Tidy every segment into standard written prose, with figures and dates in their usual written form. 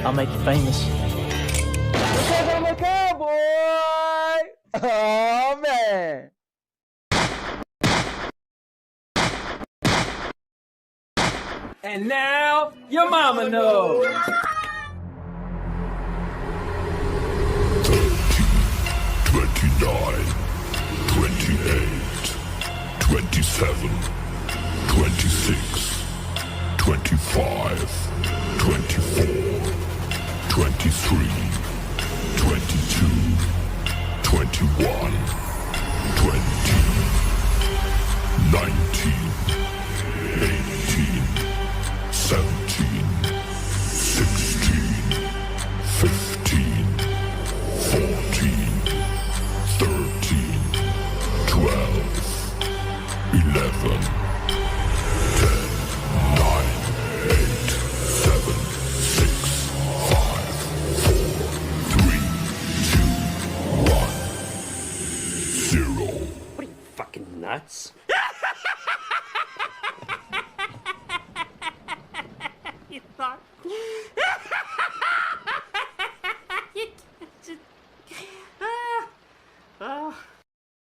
I'll make you famous. Because I'm a cowboy! Oh, man! And now, your mama knows. 29, 28, 27, 26, 25, 24, 23, 22, 21, 20, 19, 18, 17, 16, 15, 14, 13, 12, 11, 10, 9, 8, 7, 6, 5, 4, 3, 2, 1, 0. What are you, fucking nuts? You thought?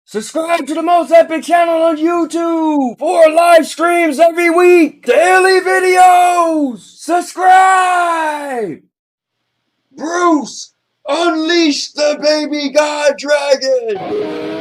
Subscribe to the most epic channel on YouTube for live streams every week. Daily videos. Subscribe. Bruce, unleash the baby god dragon.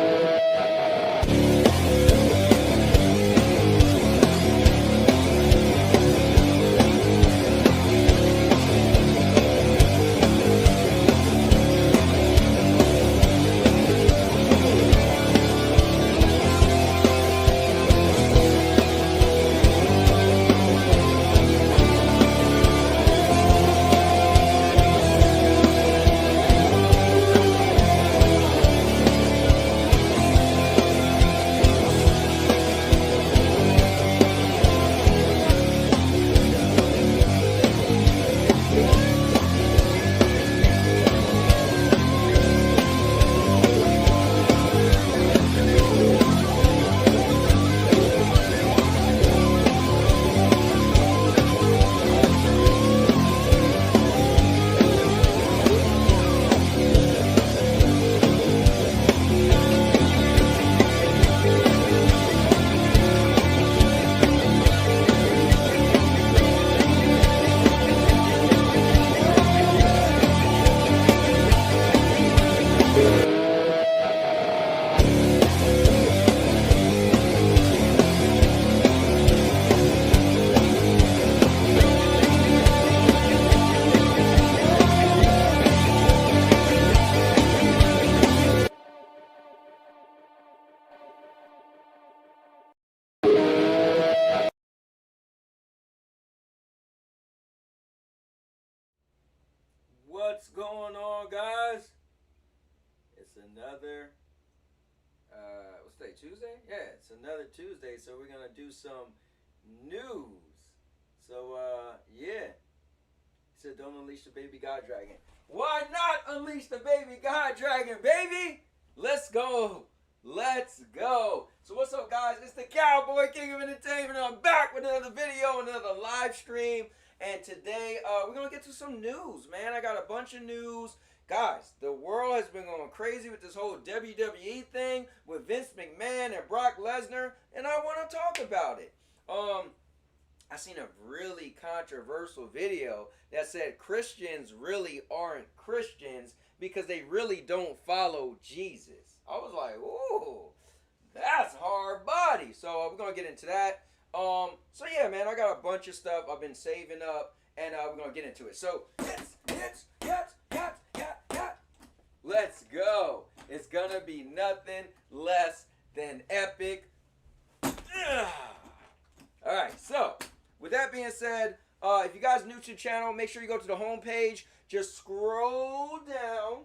What's going on, guys? It's another, what's today, Tuesday? Yeah, it's another Tuesday, so we're going to do some news. So, yeah. He said, don't unleash the baby god dragon. Why not unleash the baby god dragon, baby? Let's go. Let's go. So what's up, guys? It's the Cowboy King of Entertainment. I'm back with another video, another live stream. And today, we're going to get to some news, man. I got a bunch of news. Guys, the world has been going crazy with this whole WWE thing with Vince McMahon and Brock Lesnar, and I want to talk about it. I seen a really controversial video that said Christians really aren't Christians because they really don't follow Jesus. I was like, ooh, that's hard body. So we're going to get into that. So yeah, man, I got a bunch of stuff I've been saving up, and we're gonna get into it. So let's go. It's gonna be nothing less than epic. Alright, so with that being said, if you guys are new to the channel, make sure you go to the home page, just scroll down,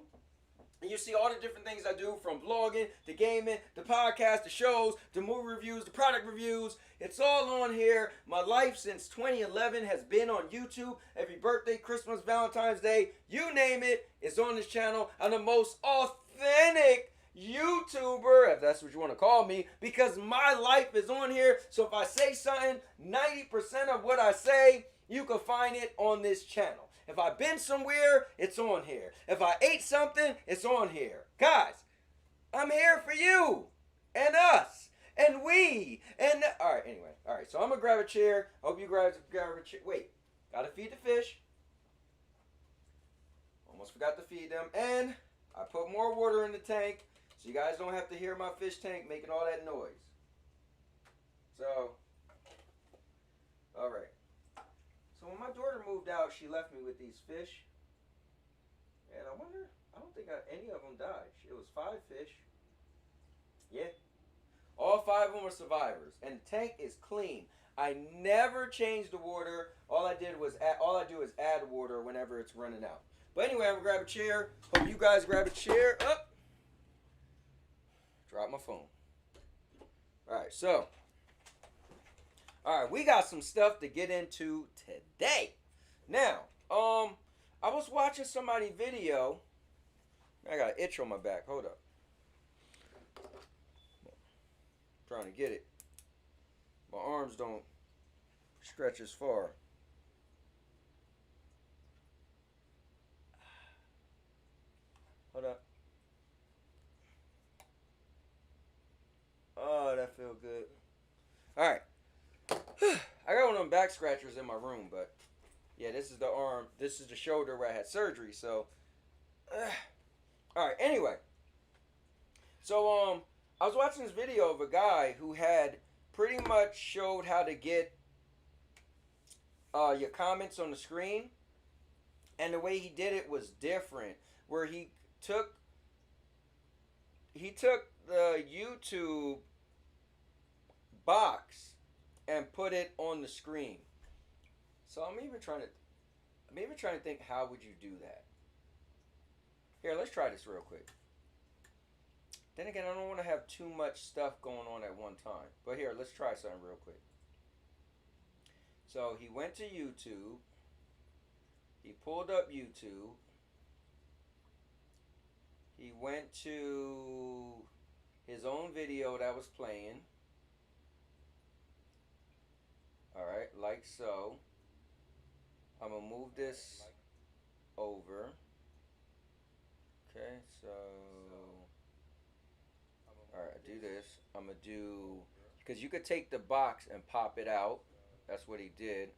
and you see all the different things I do, from vlogging to gaming, to podcasts, to shows, to movie reviews, to product reviews. It's all on here. My life since 2011 has been on YouTube. Every birthday, Christmas, Valentine's Day, you name it, it's on this channel. I'm the most authentic YouTuber, if that's what you want to call me, because my life is on here. So if I say something, 90% of what I say you can find it on this channel. If I've been somewhere, it's on here. If I ate something, it's on here. Guys, I'm here for you and us and we and all right. Anyway, all right. So I'm gonna grab a chair. Hope you grab a chair. Wait, gotta feed the fish. Almost forgot to feed them, and I put more water in the tank, so you guys don't have to hear my fish tank making all that noise. So, all right. So when my daughter moved out, she left me with these fish, and I wonder. I don't think any of them died. It was 5 fish. Yeah. All 5 of them were survivors. And the tank is clean. I never changed the water. All I do is add water whenever it's running out. But anyway, I'm going to grab a chair. Hope you guys grab a chair. Up. Drop my phone. Alright, so. Alright, we got some stuff to get into today. Now, I was watching somebody's video. I got an itch on my back. Hold up. Trying to get it. My arms don't stretch as far. Hold up. Oh, that feels good. Alright. I got one of them back scratchers in my room, but yeah, this is the arm. This is the shoulder where I had surgery, so alright, anyway. So, I was watching this video of a guy who had pretty much showed how to get your comments on the screen. And the way he did it was different. Where he took the YouTube box and put it on the screen. So I'm even trying to think, how would you do that? Here, let's try this real quick. Then again, I don't want to have too much stuff going on at one time. But here, let's try something real quick. So he went to YouTube. He pulled up YouTube. He went to his own video that was playing. Alright, like so. I'm going to move this over. Okay, so alright, I do this. I'm going to do, because you could take the box and pop it out. That's what he did.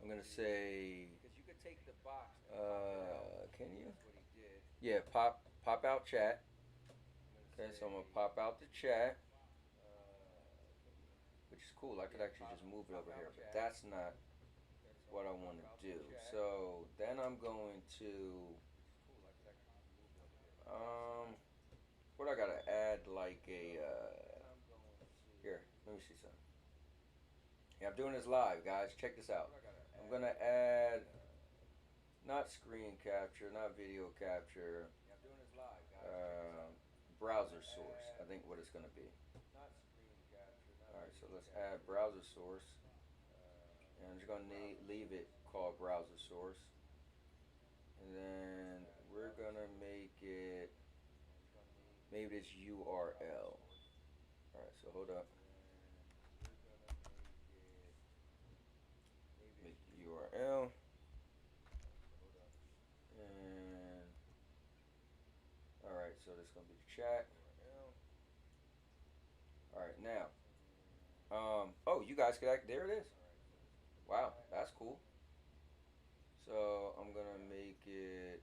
I'm going to say, can you? Yeah, pop out chat. Okay, so I'm going to pop out the chat. Which is cool. I could actually just move it over here, but that's not what I want to do. So then I'm going to what I gotta add, like a here, let me see something. Yeah, I'm doing this live, guys. Check this out. I'm gonna add not screen capture, not video capture, browser source, I think what it's gonna be. Alright, so let's add browser source. And I'm just going to leave it called browser source. And then we're going to make it, maybe this URL. Alright, so hold up. Make the URL. And, alright, so this is going to be the chat. Alright, now. Oh, you guys could there it is. Wow, that's cool. So I'm gonna make it.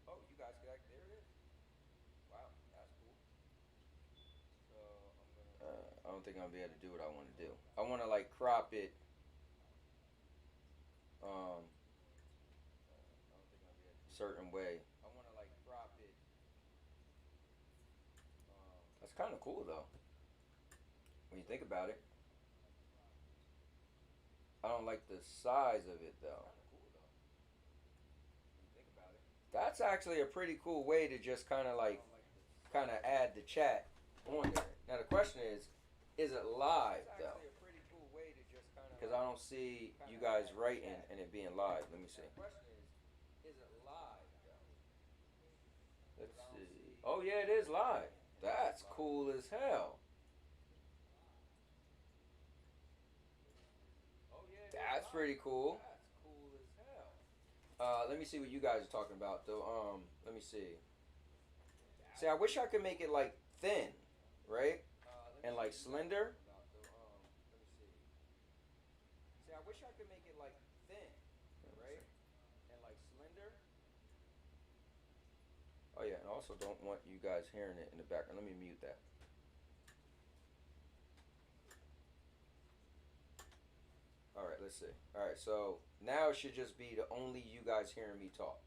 Oh, you guys could there it is. Wow, that's cool. So I'm gonna. I don't think I'm gonna be able to do what I want to do. I want to like crop it. Certain way. I want to like crop it. That's kind of cool though. When you think about it. I don't like the size of it though. That's actually a pretty cool way to just kind of add the chat on there. Now the question is it live though? Because I don't see you guys writing and it being live. Let me see. Let's see. Oh yeah, it is live. That's cool as hell. pretty cool. That's cool as hell. Let me see what you guys are talking about though. Let me see. See, I wish I could make it like thin, right? And like slender. Let me see. See, I wish I could make it like thin, right? And like slender. Oh yeah, and I also don't want you guys hearing it in the background. Let me mute that. All right, let's see. All right, so now it should just be the only you guys hearing me talk.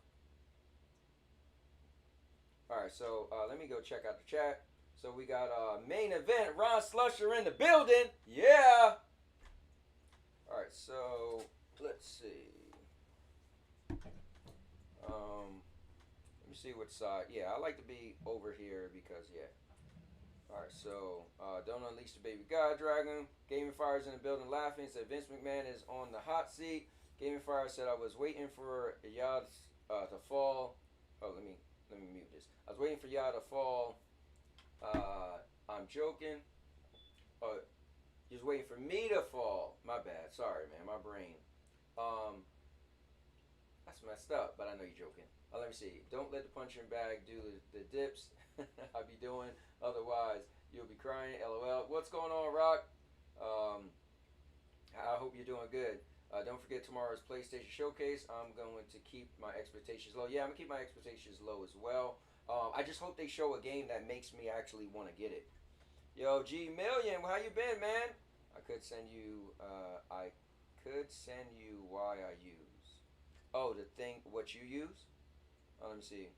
All right, so let me go check out the chat. So we got main event, Ron Slusher in the building. Yeah. All right, so let's see. Let me see what side. Yeah, I like to be over here because yeah. All right, so don't unleash the baby god dragon. Gaming Fire's in the building laughing. Said Vince McMahon is on the hot seat. Gaming Fire said I was waiting for y'all to fall. Oh, let me mute this. I was waiting for y'all to fall. I'm joking. Oh, you was waiting for me to fall. My bad. Sorry, man. My brain. That's messed up, but I know you're joking. Let me see. Don't let the punching bag do the dips. I be doing. Otherwise, you'll be crying. LOL. What's going on, Rock? I hope you're doing good. Don't forget tomorrow's PlayStation Showcase. I'm going to keep my expectations low. Yeah, I'm going to keep my expectations low as well. I just hope they show a game that makes me actually want to get it. Yo, G Million, how you been, man? I could send you why I use. Oh, the thing, what you use? Let me see.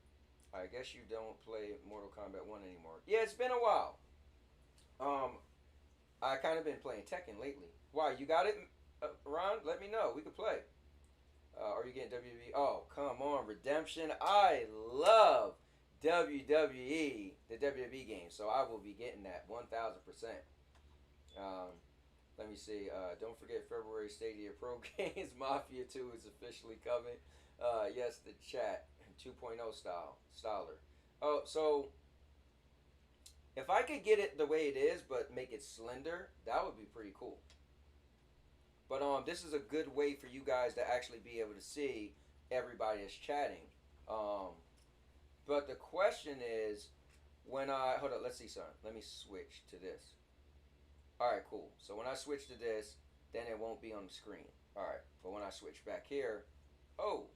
I guess you don't play Mortal Kombat 1 anymore. Yeah, it's been a while. I kind of been playing Tekken lately. Why, you got it, Ron? Let me know. We could play. Are you getting WWE? Oh, come on, Redemption. I love WWE, the WWE game, so I will be getting that 1,000%. Let me see. Don't forget February Stadia Pro Games Mafia 2 is officially coming. Yes, the chat 2.0 styler. Oh, so if I could get it the way it is, but make it slender, that would be pretty cool. But this is a good way for you guys to actually be able to see everybody that's chatting. But the question is, when hold on, let's see something. Let me switch to this. All right, cool. So when I switch to this, then it won't be on the screen. All right, but when I switch back here, oh,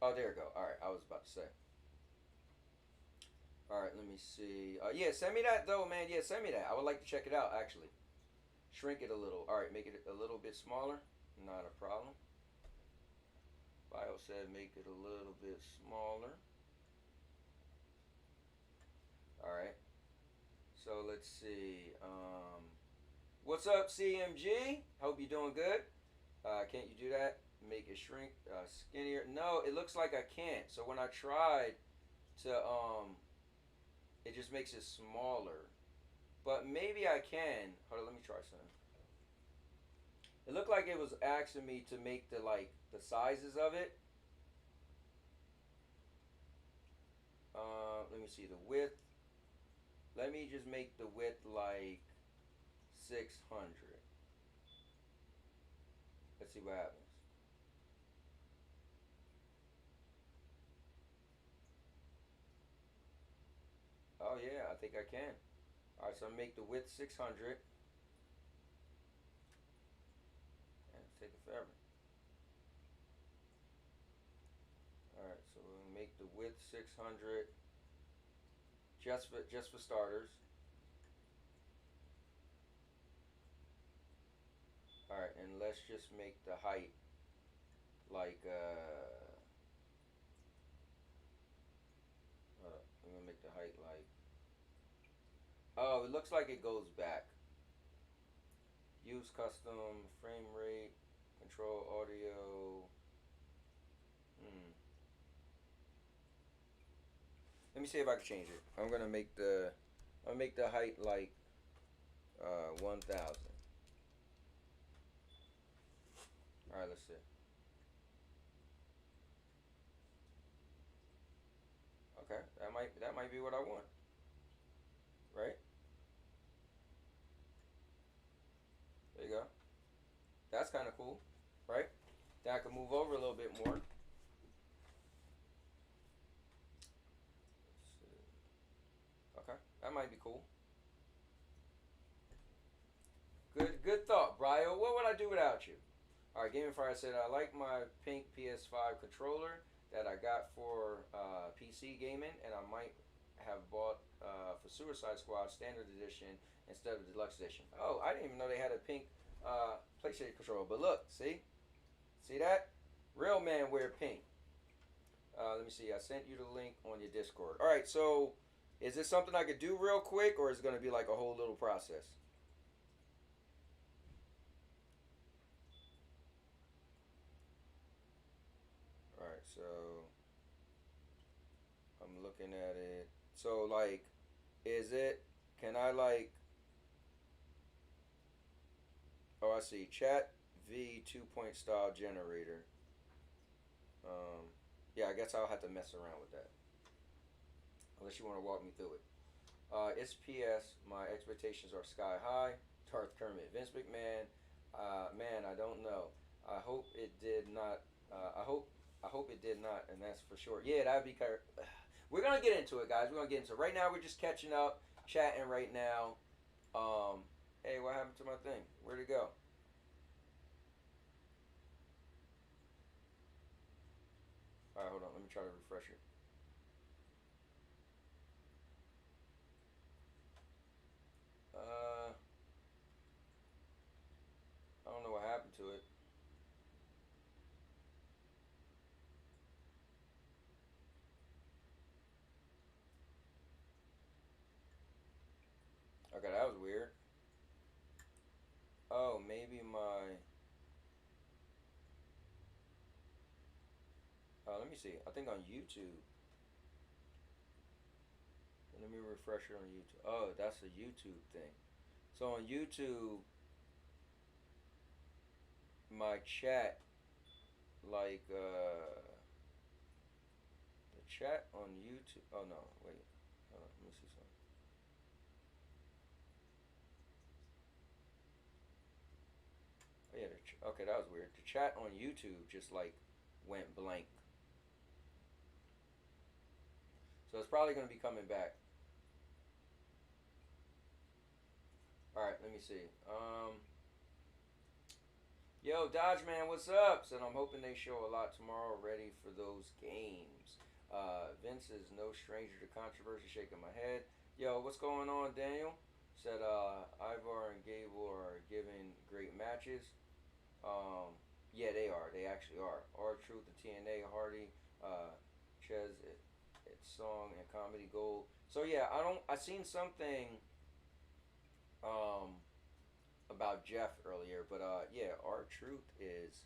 there we go. All right, I was about to say. All right, let me see. Yeah, send me that though, man. Yeah, send me that. I would like to check it out actually. Shrink it a little. All right, make it a little bit smaller. Not a problem. Bio said make it a little bit smaller. All right. So let's see. What's up, CMG? Hope you're doing good. Can't you do that? Make it shrink skinnier. No, it looks like I can't. So when I tried to, it just makes it smaller. But maybe I can. Hold on, let me try something. It looked like it was asking me to make the sizes of it. Let me see the width. Let me just make the width like 600. Let's see what happens. Oh yeah, I think I can. Alright, so I make the width 600. And it's taking forever. Alright, so we'll make the width 600 just for starters. Alright, and let's just make the height like I'm gonna make the height like, oh, it looks like it goes back. Use custom frame rate, control audio. Let me see if I can change it. I'm gonna make the height like 1,000. All right, let's see. Okay, that might be what I want, right? There you go. That's kind of cool. right? Then I can move over a little bit more. Okay, that might be cool. Good thought, Brio. What would I do without you? All right, Gaming Fire said I like my pink PS5 controller that I got for PC gaming, and I might have bought for Suicide Squad Standard Edition instead of Deluxe Edition. Oh, I didn't even know they had a pink PlayStation controller. But look, see that? Real man wear pink. Let me see. I sent you the link on your Discord. All right, so is this something I could do real quick, or is it going to be like a whole little process? All right, so I'm looking at it. So like, is it? Can I like? Oh, I see. Chat V 2-point style generator. Yeah, I guess I'll have to mess around with that. Unless you want to walk me through it. It's PS. My expectations are sky high. Darth Kermit, Vince McMahon. Man, I don't know. I hope it did not. I hope it did not, and that's for sure. Yeah, that'd be. We're gonna get into it, guys. We're gonna get into it. Right now, we're just catching up, chatting right now. Hey, what happened to my thing? Where'd it go? All right, hold on. Let me try to refresh it. I don't know what happened to it. Okay, that was weird. Oh, maybe my. Let me see. I think on YouTube. Let me refresh it on YouTube. Oh, that's a YouTube thing. So on YouTube, my chat, like the chat on YouTube. Oh no, wait. Hold on, let me see something. Oh yeah, okay, that was weird. The chat on YouTube just like went blank. So it's probably gonna be coming back. All right, let me see. Yo, Dodge Man, what's up? Said I'm hoping they show a lot tomorrow. Ready for those games. Vince is no stranger to controversy. Shaking my head. Yo, what's going on, Daniel? Said Ivar and Gable are giving great matches. Yeah, they are. They actually are. R-Truth, the TNA, Hardy, Ches, it's song and comedy gold. So yeah, I seen something um about Jeff earlier, but yeah, R-Truth is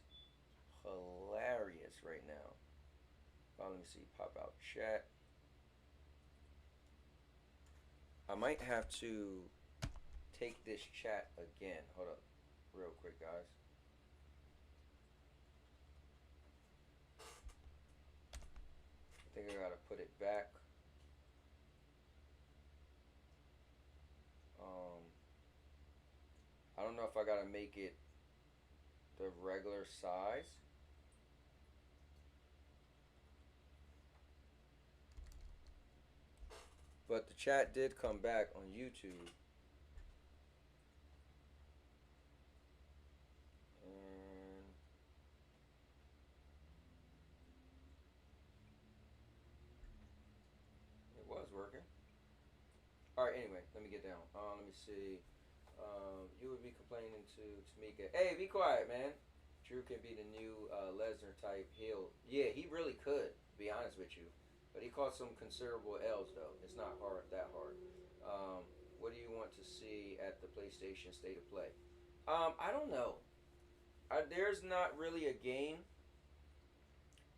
hilarious right now. Let me see, pop out chat. I might have to take this chat again. Hold up, real quick, guys. I think I gotta put it back. I don't know if I gotta make it the regular size. But the chat did come back on YouTube. And it was working. Alright, anyway, let me get down. Let me see. You would be complaining to Tamika. Hey, be quiet, man. Drew could be the new Lesnar type heel. Yeah, he really could, to be honest with you. But he caught some considerable L's, though. It's not that hard. What do you want to see at the PlayStation State of Play? I don't know. There's not really a game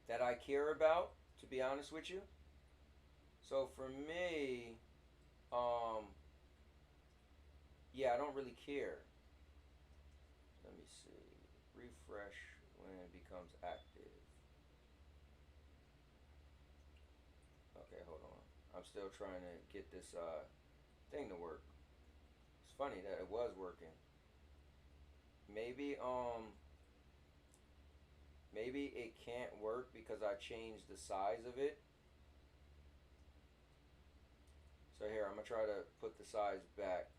that I care about, to be honest with you. So for me, yeah, I don't really care. Let me see. Refresh when it becomes active. Okay, hold on. I'm still trying to get this thing to work. It's funny that it was working. Maybe maybe it can't work because I changed the size of it. So here, I'm gonna try to put the size back.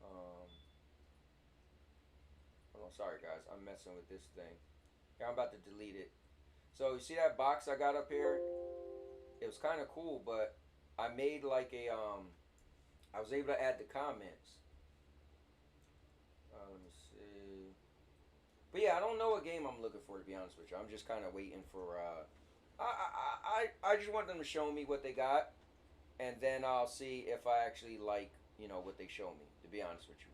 Oh no, sorry guys, I'm messing with this thing. Here, I'm about to delete it. So you see that box I got up here? It was kind of cool, but I made like a I was able to add the comments. Let me see. But yeah, I don't know what game I'm looking for, to be honest with you. I'm just kind of waiting for. I just want them to show me what they got, and then I'll see if I actually like what they show me. To be honest with you.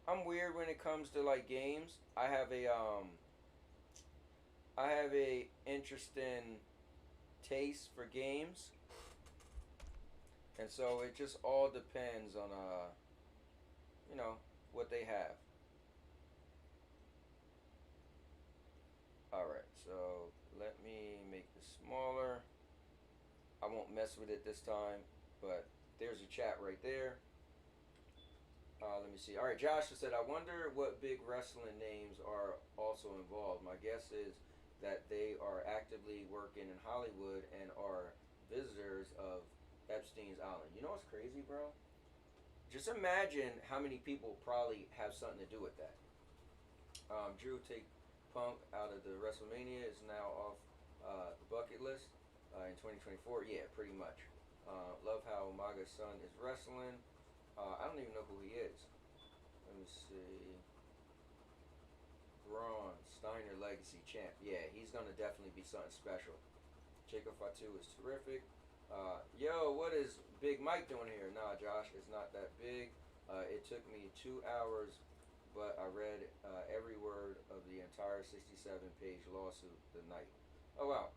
I'm weird when it comes to like games. I have a interesting taste for games, and so it just all depends on what they have. Alright, so let me make this smaller. I won't mess with it this time, but there's a chat right there. Let me see. Alright, Josh said, I wonder what big wrestling names are also involved. My guess is that they are actively working in Hollywood and are visitors of Epstein's Island. You know what's crazy, bro? Just imagine how many people probably have something to do with that. Drew take Punk out of the WrestleMania is now off the bucket list in 2024. Yeah, pretty much. Love how Maga's son is wrestling. I don't even know who he is. Let me see. Braun Steiner Legacy Champ. Yeah, he's gonna definitely be something special. Jacob Fatu is terrific. Yo, what is Big Mike doing here? Nah, Josh, it's not that big. It took me 2 hours, but I read every word of the entire 67-page lawsuit the night. Oh, wow.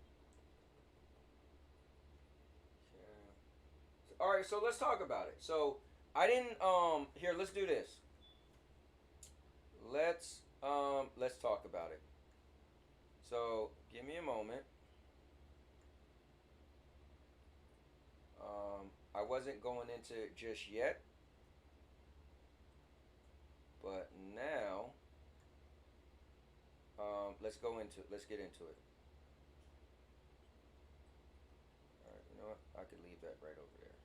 Okay. All right, so let's talk about it. So I didn't. Here, let's do this. Let's talk about it. So give me a moment. I wasn't going into it just yet, but now let's get into it. All right, you know what? I could leave that right over there.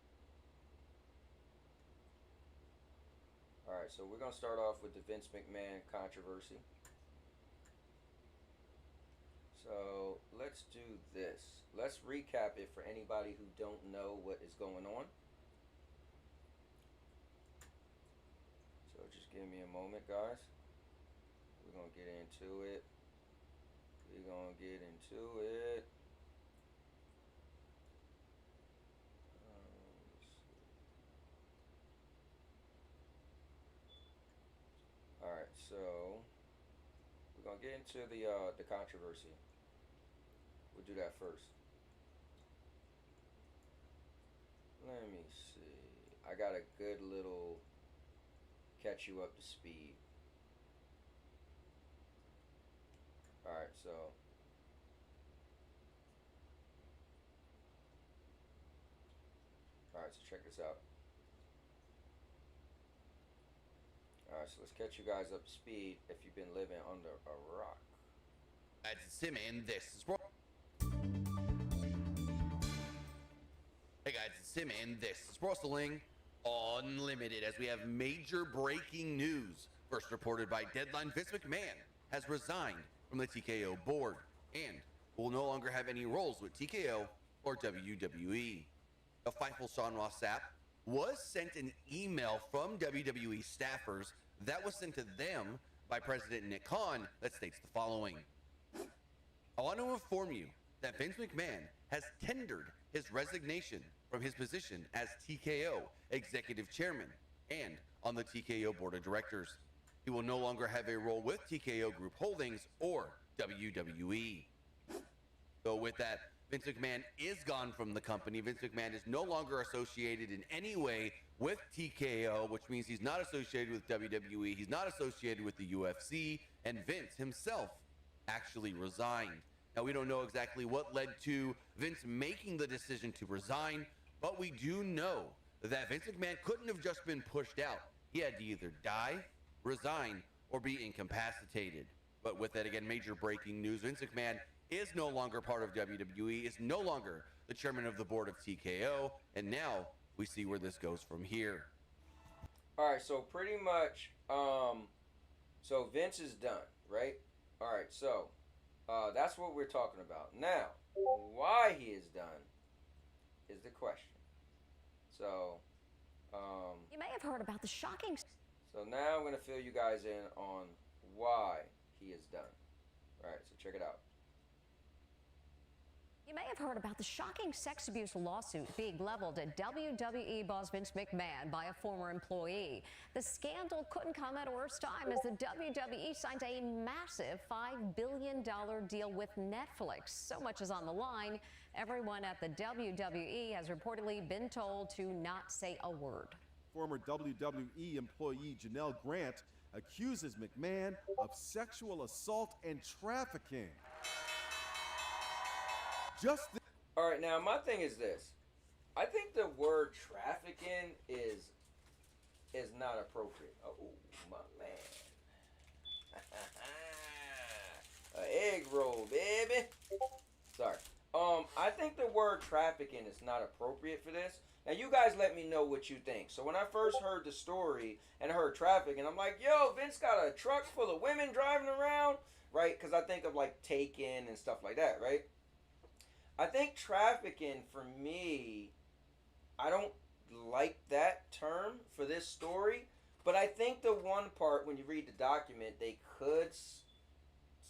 All right, so we're gonna start off with the Vince McMahon controversy. So let's do this. Let's recap it for anybody who don't know what is going on. So just give me a moment, guys. We're gonna get into it. All right, so we're gonna get into the controversy. We'll do that first. Let me see. I got a good little catch you up to speed. Alright, so check this out. Alright, so let's catch you guys up to speed if you've been living under a rock. That's Simon, this is Hey guys, it's Simon, this is Wrestling Unlimited, as we have major breaking news. First reported by Deadline, Vince McMahon has resigned from the TKO board and will no longer have any roles with TKO or WWE. A Fightful Sean Ross Sapp was sent an email from WWE staffers that was sent to them by President Nick Khan that states the following. I want to inform you that Vince McMahon has tendered his resignation from his position as TKO Executive Chairman and on the TKO Board of Directors. He will no longer have a role with TKO Group Holdings or WWE. So with that, Vince McMahon is gone from the company. Vince McMahon is no longer associated in any way with TKO, which means he's not associated with WWE, he's not associated with the UFC, and Vince himself actually resigned. Now, we don't know exactly what led to Vince making the decision to resign, but we do know that Vince McMahon couldn't have just been pushed out. He had to either die, resign, or be incapacitated. But with that, again, major breaking news. Vince McMahon is no longer part of WWE, is no longer the chairman of the board of TKO, and now we see where this goes from here. All right, so pretty much, so Vince is done, right? All right, so that's what we're talking about. Now, why he is done is the question. So, you may have heard about the shocking. so now I'm going to fill you guys in on why he is done. All right, so check it out. You may have heard about the shocking sex abuse lawsuit being leveled at WWE boss Vince McMahon by a former employee. The scandal couldn't come at a worse time as the WWE signed a massive $5 billion deal with Netflix. So much is on the line. Everyone at the WWE has reportedly been told to not say a word. Former WWE employee Janelle Grant accuses McMahon of sexual assault and trafficking. All right, now my thing is this. I think the word trafficking is not appropriate. Oh, my man. An egg roll, baby. Sorry. I think the word trafficking is not appropriate for this. Now, you guys let me know what you think. So when I first heard the story and I heard trafficking, I'm like, yo, Vince got a truck full of women driving around, right? Because I think of like Taken and stuff like that, right? I think trafficking, for me, I don't like that term for this story. But I think the one part, when you read the document, they could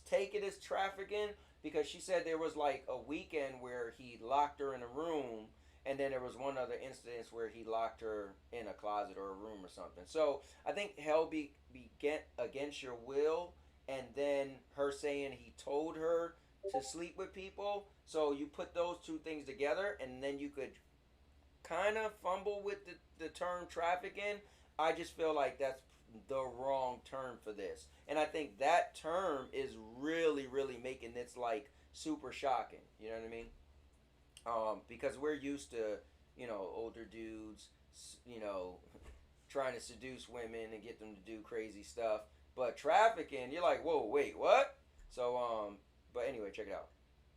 take it as trafficking. Because she said there was like a weekend where he locked her in a room. And then there was one other instance where he locked her in a closet or a room or something. So I think hell be against your will. And then her saying he told her to sleep with people. So you put those two things together, and then you could kind of fumble with the term trafficking. I just feel like that's the wrong term for this. And I think that term is really, really making this like super shocking. You know what I mean? Because we're used to, you know, older dudes, you know, trying to seduce women and get them to do crazy stuff. But trafficking, you're like, whoa, wait, what? So, but anyway, check it out.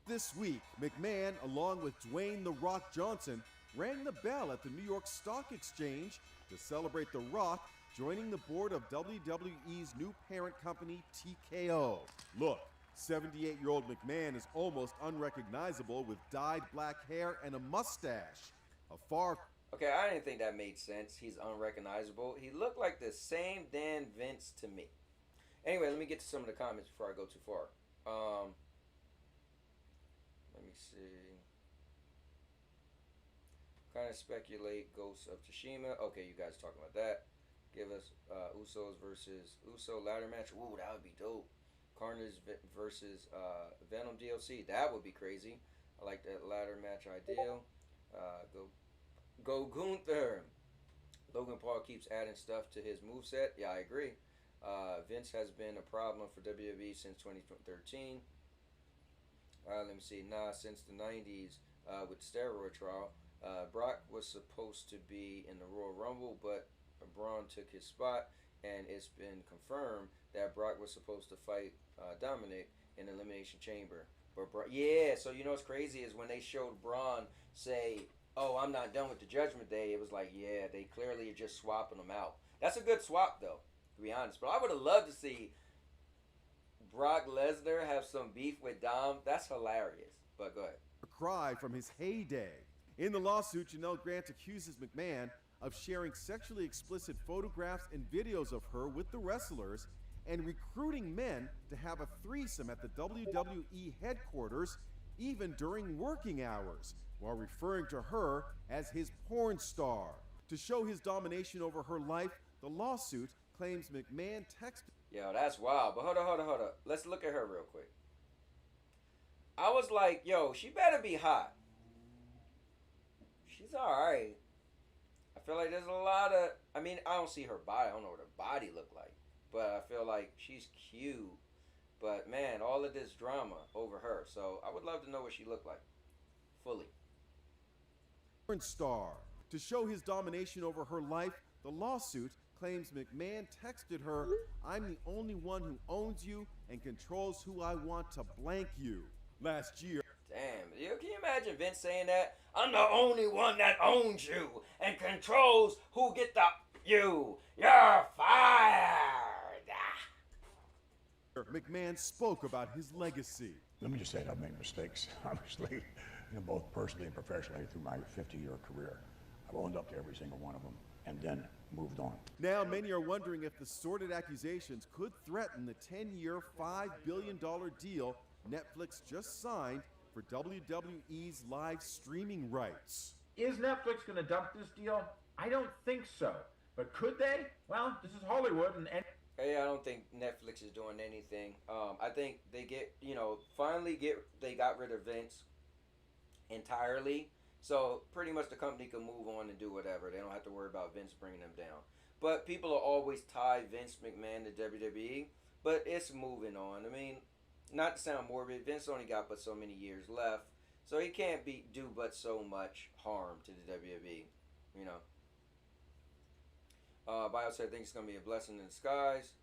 This week, McMahon, along with Dwayne "The Rock" Johnson, rang the bell at the New York Stock Exchange to celebrate The Rock joining the board of WWE's new parent company, TKO. Look, 78-year-old McMahon is almost unrecognizable with dyed black hair and a mustache. Okay, I didn't think that made sense. He's unrecognizable. He looked like the same Dan Vince to me. Anyway, let me get to some of the comments before I go too far. Let me see. Kind of speculate Ghost of Tsushima. Okay, you guys talking about that. Give us Usos versus Uso ladder match. Ooh, that would be dope. Carnage versus Venom DLC. That would be crazy. I like that ladder match ideal. Go Gunther. Logan Paul keeps adding stuff to his moveset. Yeah, I agree. Vince has been a problem for WWE since 2013. Let me see. Since the 90s with steroid trial. Brock was supposed to be in the Royal Rumble, but Braun took his spot, and it's been confirmed that Brock was supposed to fight Dominic in the Elimination Chamber. But yeah, so you know what's crazy is when they showed Braun say, "Oh, I'm not done with the Judgment Day," it was like, yeah, they clearly are just swapping them out. That's a good swap, though, to be honest. But I would have loved to see Brock Lesnar have some beef with Dom. That's hilarious. But go ahead. A cry from his heyday. In the lawsuit, Janelle Grant accuses McMahon of sharing sexually explicit photographs and videos of her with the wrestlers and recruiting men to have a threesome at the WWE headquarters, even during working hours, while referring to her as his porn star. To show his domination over her life, the lawsuit claims McMahon texted... Yo, that's wild. But hold up. Let's look at her real quick. I was like, yo, she better be hot. She's alright. I feel like there's a lot of... I mean, I don't see her body. I don't know what her body look like. But I feel like she's cute. But, man, all of this drama over her. So, I would love to know what she looked like. Fully. Star. To show his domination over her life, the lawsuit claims McMahon texted her, "I'm the only one who owns you and controls who I want to blank you." Last year, Damn, can you imagine Vince saying that? I'm the only one that owns you and controls who get the you. You're fired. McMahon spoke about his legacy. Let me just say I've made mistakes, obviously, both personally and professionally through my 50-year career. I've owned up to every single one of them and then moved on. Now, many are wondering if the sordid accusations could threaten the 10-year, $5 billion deal Netflix just signed for WWE's live streaming rights. Is Netflix going to dump this deal? I don't think so. But could they? Well, this is Hollywood, and Hey, I don't think Netflix is doing anything. I think they they got rid of Vince entirely. So pretty much the company can move on and do whatever. They don't have to worry about Vince bringing them down. But people will always tie Vince McMahon to WWE. But it's moving on. I mean, not to sound morbid, Vince only got but so many years left. So he can't do but so much harm to the WWE. You know. Bio said, I think it's going to be a blessing in disguise.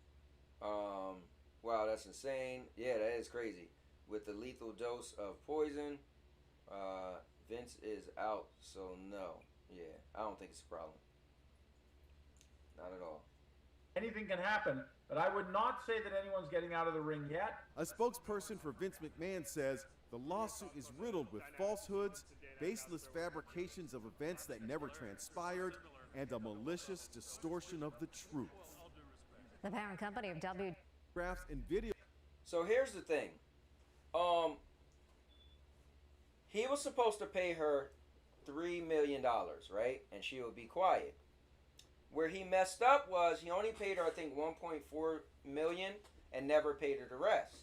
Wow, that's insane. Yeah, that is crazy. With the lethal dose of poison, Vince is out, so no. Yeah, I don't think it's a problem. Not at all. anything can happen. But I would not say that anyone's getting out of the ring yet. A spokesperson for Vince McMahon says the lawsuit is riddled with falsehoods, baseless fabrications of events that never transpired, and a malicious distortion of the truth. The parent company of W. Graphs and video. So here's the thing. He was supposed to pay her $3 million, right? And she would be quiet. Where he messed up was he only paid her, I think, $1.4 million and never paid her the rest.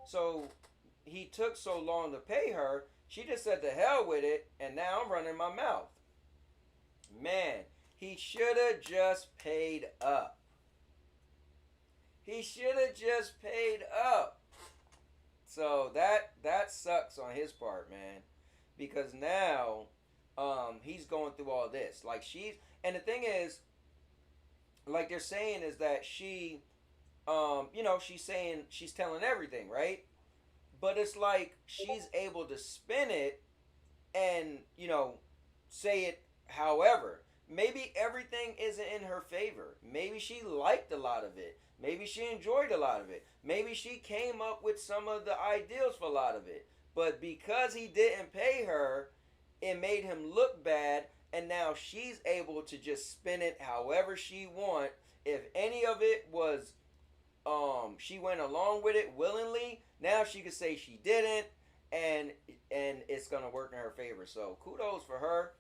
So he took so long to pay her, she just said to hell with it, and now I'm running my mouth. Man, he should have just paid up. He should have just paid up. So that sucks on his part, man. Because now he's going through all this. Like and the thing is, like they're saying is that she, she's saying, she's telling everything, right? But it's like she's able to spin it and, say it however. Maybe everything isn't in her favor. Maybe she liked a lot of it. Maybe she enjoyed a lot of it. Maybe she came up with some of the ideals for a lot of it. But because he didn't pay her, it made him look bad. And now she's able to just spin it however she wants. If any of it was, she went along with it willingly, now she could say she didn't. And it's going to work in her favor. So kudos for her.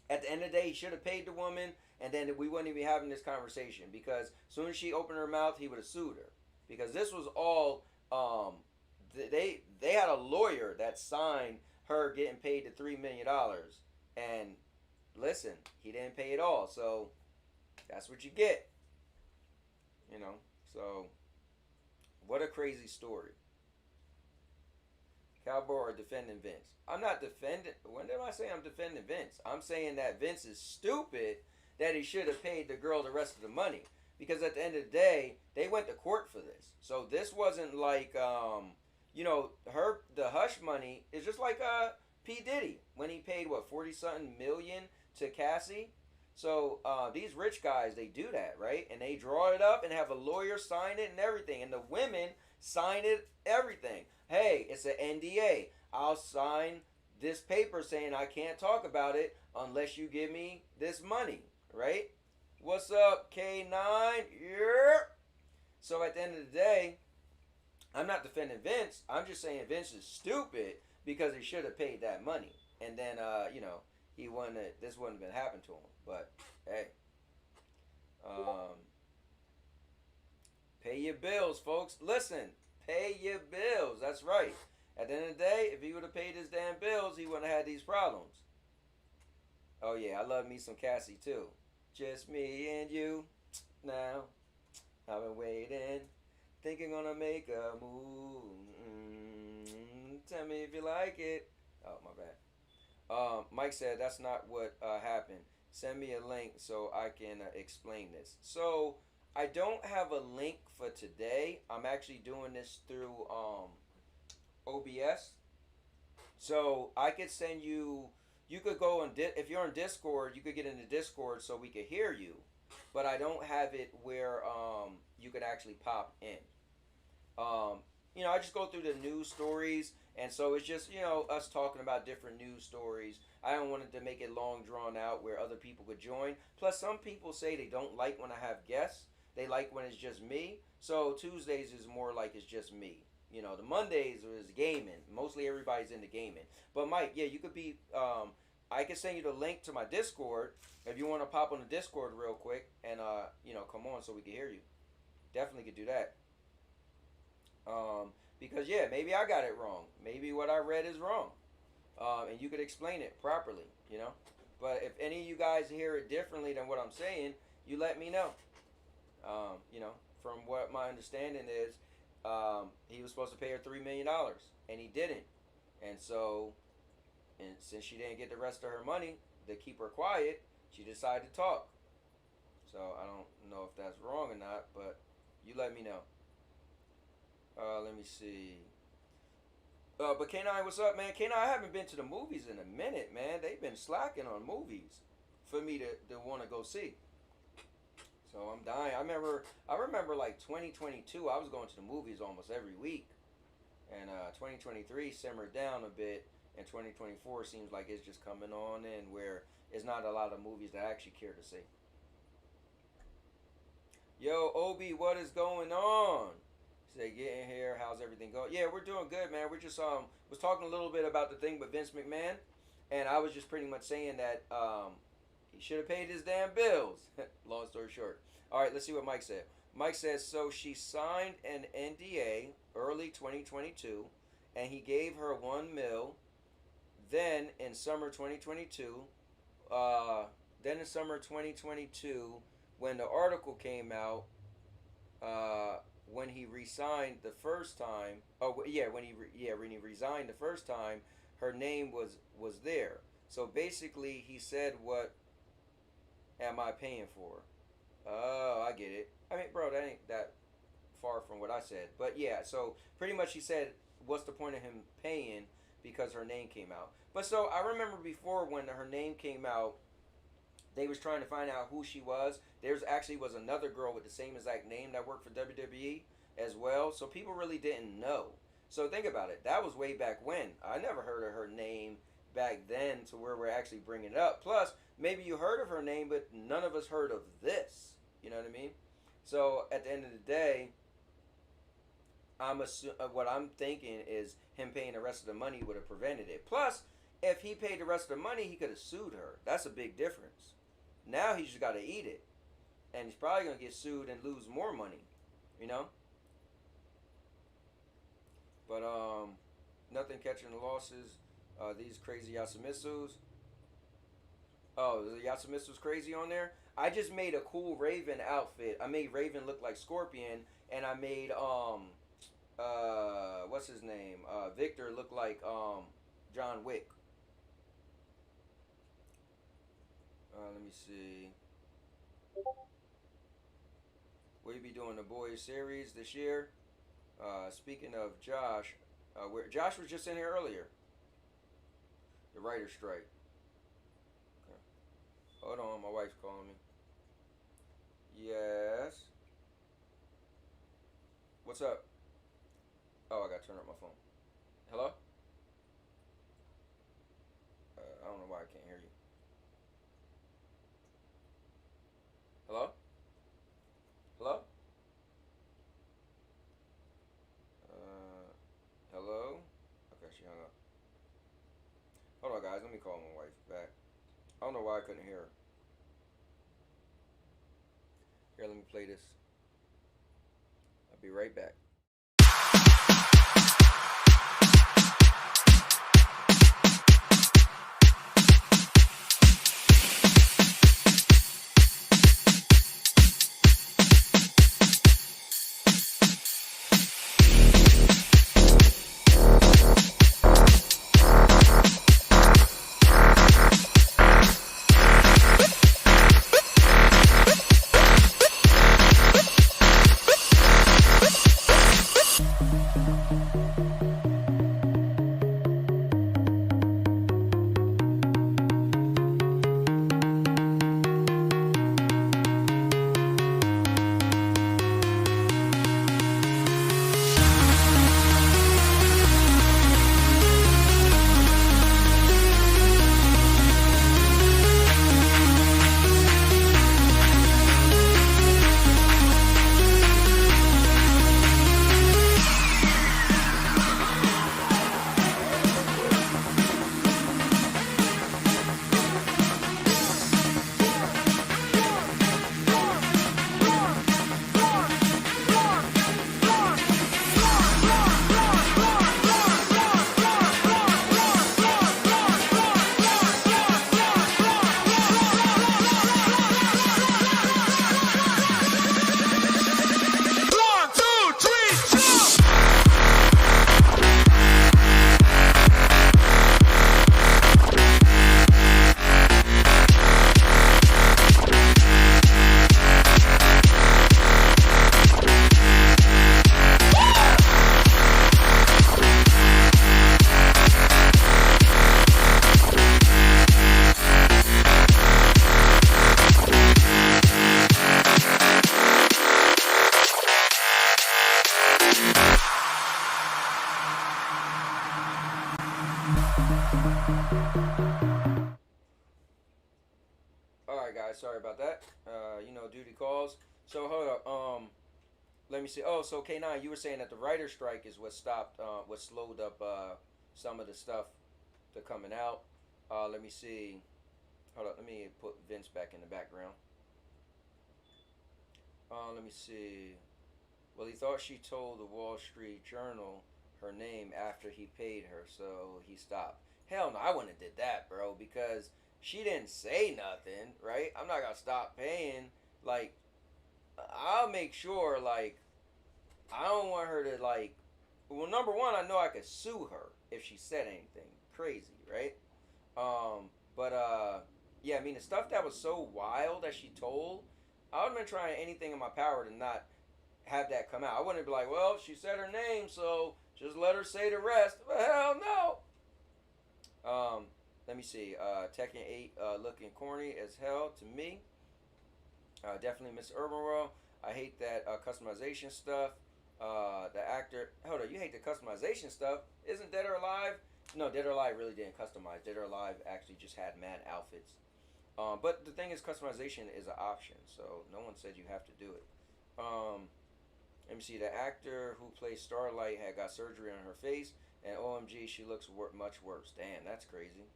At the end of the day, he should have paid the woman, and then we wouldn't even be having this conversation. Because as soon as she opened her mouth, he would have sued her. Because this was all, they had a lawyer that signed her getting paid the $3 million. And listen, he didn't pay it all. So that's what you get. So what a crazy story. Cowboy defending Vince. I'm not defending. When did I say I'm defending Vince? I'm saying that Vince is stupid that he should have paid the girl the rest of the money. Because at the end of the day, they went to court for this. So this wasn't like, the hush money is just like P. Diddy when he paid, 40-something million to Cassie. So these rich guys, they do that, right? And they draw it up and have a lawyer sign it and everything. And the women sign it, everything. Hey, it's an NDA. I'll sign this paper saying I can't talk about it unless you give me this money, right? What's up, K9? Yeah. So at the end of the day, I'm not defending Vince. I'm just saying Vince is stupid because he should have paid that money. And then, he wouldn't. This wouldn't have been happened to him. But hey, pay your bills, folks. Listen, pay your bills. That's right. At the end of the day, if he would have paid his damn bills, he wouldn't have had these problems. Oh yeah, I love me some Cassie too. Just me and you. Now, I've been waiting, thinking gonna make a move. Tell me if you like it. Oh, my bad. Mike said that's not what happened. Send me a link so I can explain this. So I don't have a link for today. I'm actually doing this through OBS. So I could send you. You could go on if you're on Discord, you could get into Discord so we could hear you. But I don't have it where you could actually pop in. I just go through the news stories, and so it's just us talking about different news stories. I don't want it to make it long drawn out where other people could join. Plus, some people say they don't like when I have guests. They like when it's just me. So Tuesdays is more like it's just me. The Mondays is gaming. Mostly everybody's into gaming. But Mike, yeah, you could be. I can send you the link to my Discord if you want to pop on the Discord real quick and come on so we can hear you. Definitely could do that. Because yeah, maybe I got it wrong. Maybe what I read is wrong. And you could explain it properly, But if any of you guys hear it differently than what I'm saying, you let me know. From what my understanding is, he was supposed to pay her $3 million, and he didn't. And since she didn't get the rest of her money to keep her quiet, she decided to talk. So I don't know if that's wrong or not, but you let me know. Let me see. But K9, what's up, man? K9, I haven't been to the movies in a minute, man. They've been slacking on movies for me to want to go see. So I'm dying. I remember like 2022, I was going to the movies almost every week. And 2023 simmered down a bit. And 2024 seems like it's just coming on in where it's not a lot of movies that I actually care to see. Yo, Obi, what is going on? Say, get in here. How's everything going? Yeah, we're doing good, man. We're just was talking a little bit about the thing with Vince McMahon, and I was just pretty much saying that he should have paid his damn bills. Long story short. All right, let's see what Mike said. Mike says, so she signed an NDA early 2022, and he gave her $1 million. Then in summer 2022, when the article came out, when he resigned the first time, when he resigned the first time, her name was there. So basically, he said, "What am I paying for?" Oh, I get it. I mean, bro, that ain't that far from what I said. But yeah, so pretty much he said, "What's the point of him paying?" Because her name came out. But so I remember before when her name came out, they was trying to find out who she was. There's actually was another girl with the same exact name that worked for WWE as well. So people really didn't know. So think about it. That was way back when. I never heard of her name back then to where we're actually bringing it up. Plus, maybe you heard of her name, but none of us heard of this. You know what I mean? So at the end of the day, what I'm thinking is him paying the rest of the money would have prevented it. Plus, if he paid the rest of the money, he could have sued her. That's a big difference. Now he's just got to eat it. And he's probably going to get sued and lose more money. But, nothing catching the losses. These crazy Yasumitsus. Oh, the Yasumitsu's crazy on there? I just made a cool Raven outfit. I made Raven look like Scorpion. And I made, what's his name? Victor look like, John Wick. Let me see. We'll be doing the boys series this year. Speaking of Josh, Josh was just in here earlier. The writer's strike. Okay. Hold on, my wife's calling me. Yes. What's up? Oh, I gotta turn up my phone. Hello? I don't know why I can't hear you. Hello? Hello? Hello? Okay, she hung up. Hold on, guys. Let me call my wife back. I don't know why I couldn't hear her. Here, let me play this. I'll be right back. guys, sorry about that. You know, duty calls. So hold up. Let me see. Oh, so K9, you were saying that the writer strike is what stopped, what slowed up some of the stuff to coming out. Let me see. Hold up. Let me put Vince back in the background. Let me see. Well, he thought she told the Wall Street Journal her name after he paid her, so he stopped. Hell no, I wouldn't have did that, bro, because she didn't say nothing, right? I'm not gonna stop paying. Like, I'll make sure, like, I don't want her to, like, well, number one, I know I could sue her if she said anything crazy, right? Yeah, I mean, the stuff that was so wild that she told, I would have been trying anything in my power to not have that come out. I wouldn't be like, well, she said her name, so just let her say the rest. But hell no. Let me see. Tekken 8 looking corny as hell to me. Definitely Miss Urban World. I hate that customization stuff. The actor, hold on, you hate the customization stuff? Isn't Dead or Alive? No, Dead or Alive really didn't customize. Dead or Alive actually just had mad outfits. But the thing is, customization is an option, so no one said you have to do it. Let me see. The actor who plays Starlight had got surgery on her face, and OMG, she looks much worse. Damn, that's crazy.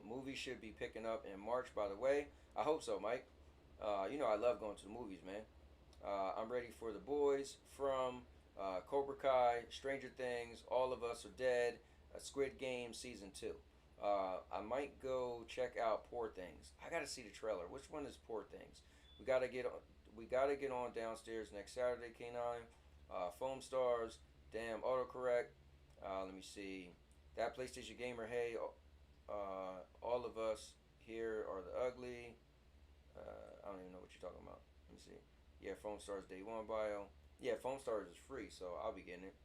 Movie should be picking up in March, by the way. I hope so, Mike. You know I love going to the movies, man. I'm ready for The Boys, From, Cobra Kai, Stranger Things, All of Us Are Dead, Squid Game Season 2. I might go check out Poor Things. I gotta see the trailer. Which one is Poor Things? We gotta get on downstairs next Saturday, K9. Foam Stars, damn autocorrect. Let me see. That PlayStation Gamer, hey, all of us here are the ugly. I don't even know what you're talking about. Let me see. Yeah, Foam Stars Day 1 bio. Yeah, Foam Stars is free, so I'll be getting it.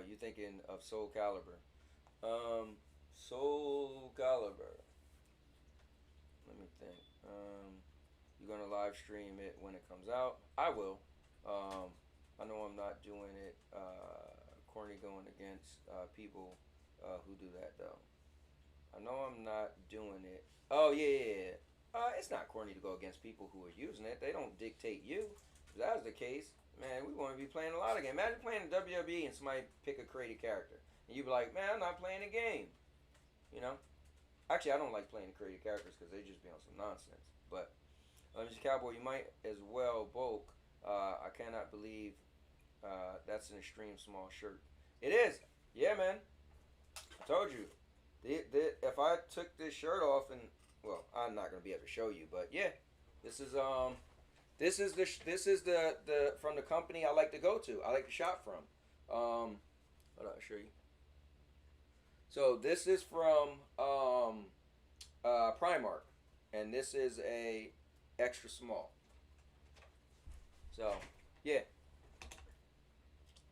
You thinking of Soul Calibur? Soul Calibur. Let me think. You're gonna live stream it when it comes out? I will. I know I'm not doing it. Corny going against people who do that though. I know I'm not doing it. Oh yeah. It's not corny to go against people who are using it. They don't dictate you. If that was the case, man, we wouldn't be playing a lot of games. Imagine playing WWE and somebody pick a created character. And you'd be like, man, I'm not playing a game. You know? Actually, I don't like playing created characters because they just be on some nonsense. But, Mr. Cowboy, you might as well bulk. I cannot believe that's an extreme small shirt. It is. Yeah, man. I told you. If I took this shirt off and, well, I'm not going to be able to show you, but yeah. This is the from the company I like to go to. I like to shop from. Hold on, I'll show you. So this is from Primark, and this is a extra small. So yeah,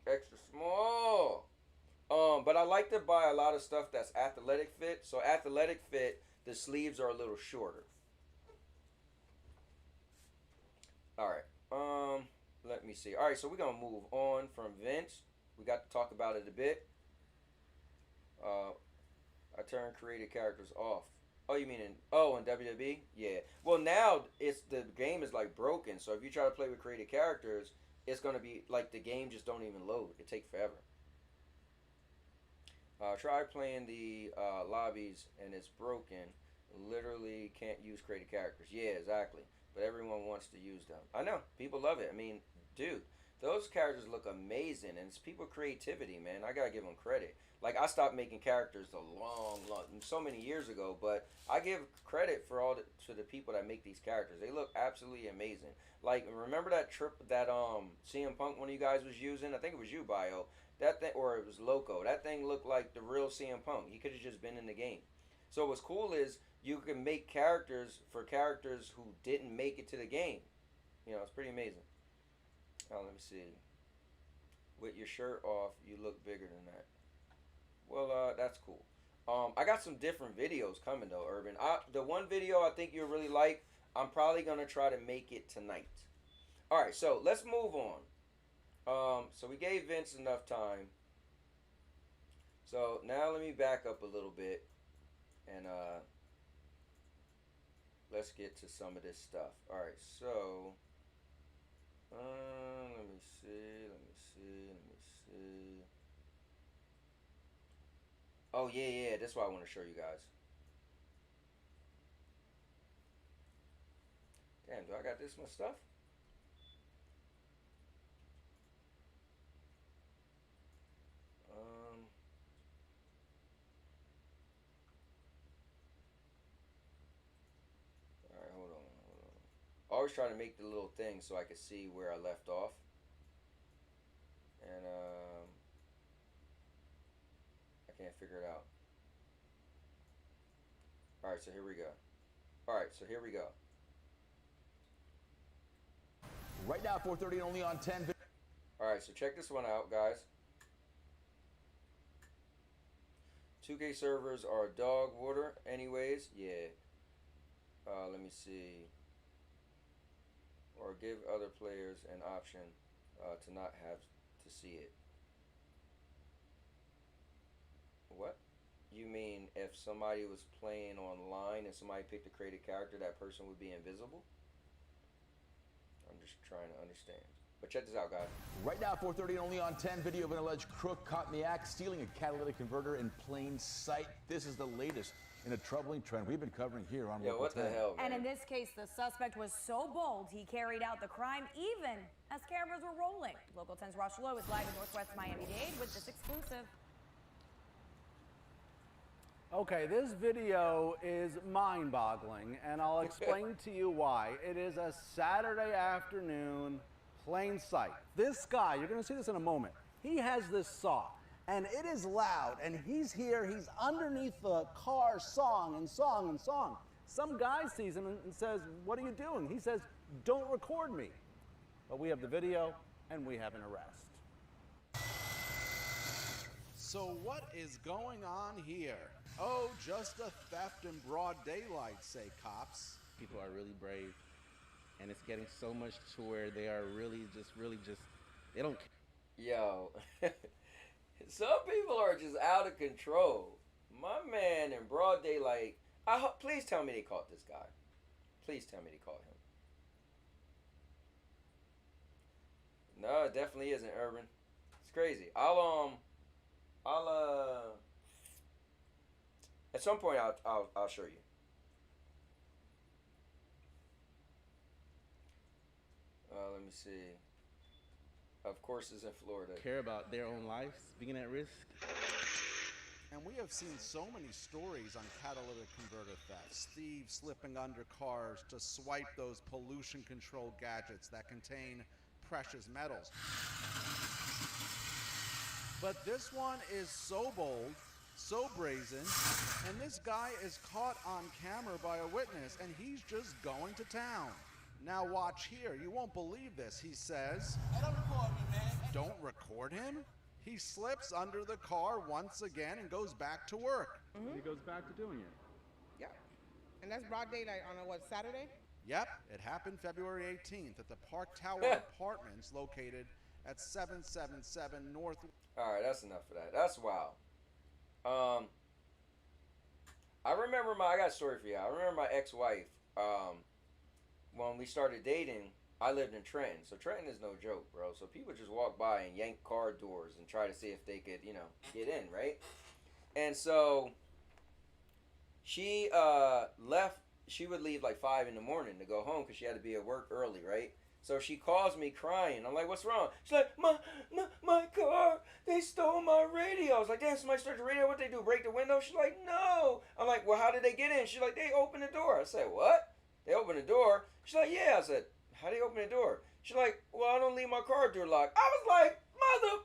extra small. But I like to buy a lot of stuff that's athletic fit. So athletic fit, the sleeves are a little shorter. All right. Let me see. All right, so we're gonna move on from Vince. We got to talk about it a bit. I turned created characters off. Oh, you mean in WWE? Yeah. Well, now the game is like broken. So if you try to play with created characters, it's gonna be like the game just don't even load. It takes forever. Try playing the lobbies and it's broken. Literally can't use created characters. Yeah, exactly. But everyone wants to use them. I know. People love it. I mean, dude, those characters look amazing. And it's people creativity, man. I gotta give them credit. Like, I stopped making characters so many years ago. But I give credit to the people that make these characters. They look absolutely amazing. Like, remember that CM Punk one of you guys was using? I think it was you, Bio. That thing, or it was Loco. That thing looked like the real CM Punk. He could have just been in the game. So what's cool is you can make characters for characters who didn't make it to the game. You know, it's pretty amazing. Let me see. With your shirt off, you look bigger than that. Well, that's cool. I got some different videos coming though, Urban. The one video I think you'll really like, I'm probably gonna try to make it tonight. All right, so let's move on. So we gave Vince enough time. So now let me back up a little bit and let's get to some of this stuff. All right, so let me see. Oh yeah, that's what I want to show you guys. Damn, do I got this much stuff? All right, hold on. Always trying to make the little thing so I can see where I left off. And I can't figure it out. All right, so here we go. Right now, 4:30 only on 10. All right, so check this one out, guys. 2K servers are dog water anyways. Yeah. Let me see. Or give other players an option to not have to see it. What? You mean if somebody was playing online and somebody picked a created character, that person would be invisible? I'm just trying to understand. But check this out, guys. Right now, 4:30 only on 10. Video of an alleged crook caught in the act stealing a catalytic converter in plain sight. This is the latest in a troubling trend we've been covering here on Local what the 10. hell, man? And in this case, the suspect was so bold, he carried out the crime even as cameras were rolling. Local 10's Ross Lowe is live in Northwest Miami-Dade with this exclusive. Okay, this video is mind-boggling, and I'll explain to you why. It is a Saturday afternoon, plain sight. This guy, you're going to see this in a moment, he has this saw, and it is loud, and he's here, he's underneath the car, song and song and song. Some guy sees him and says, "What are you doing?" He says, "Don't record me." But we have the video, and we have an arrest. So what is going on here? Oh, just a theft in broad daylight, say cops. People are really brave, and it's getting so much to where they are really just, they don't care. Yo, some people are just out of control. My man in broad daylight, please tell me they caught this guy. Please tell me they caught him. No, it definitely isn't, Urban. It's crazy. At some point I'll show you. Let me see. Of course, it's in Florida. Care about their own lives being at risk. And we have seen so many stories on catalytic converter thefts. Thieves slipping under cars to swipe those pollution control gadgets that contain precious metals. But this one is so bold, so brazen, and this guy is caught on camera by a witness, and he's just going to town. Now watch here, you won't believe this. He says, "Hey, don't record me, man." Don't record him? He slips under the car once again and goes back to work. He goes back to doing it. Yeah. And that's broad daylight on Saturday? Yep, it happened February 18th at the Park Tower Apartments located at 777 North. All right, that's enough of that. That's wild. I got a story for you. I remember my ex-wife, when we started dating, I lived in Trenton. So Trenton is no joke, bro. So people just walk by and yank car doors and try to see if they could, get in, right? And so she left. She would leave like 5 in the morning to go home because she had to be at work early, right? So she calls me crying. I'm like, "What's wrong?" She's like, my car, they stole my radio. I was like, "Damn, somebody stole the radio. What they do, break the window?" She's like, "No." I'm like, "Well, how did they get in?" She's like, "They opened the door." I said, "What? They opened the door?" She's like, "Yeah." I said, "How do you open the door?" She's like, "Well, I don't leave my car door locked." I was like, "Mother,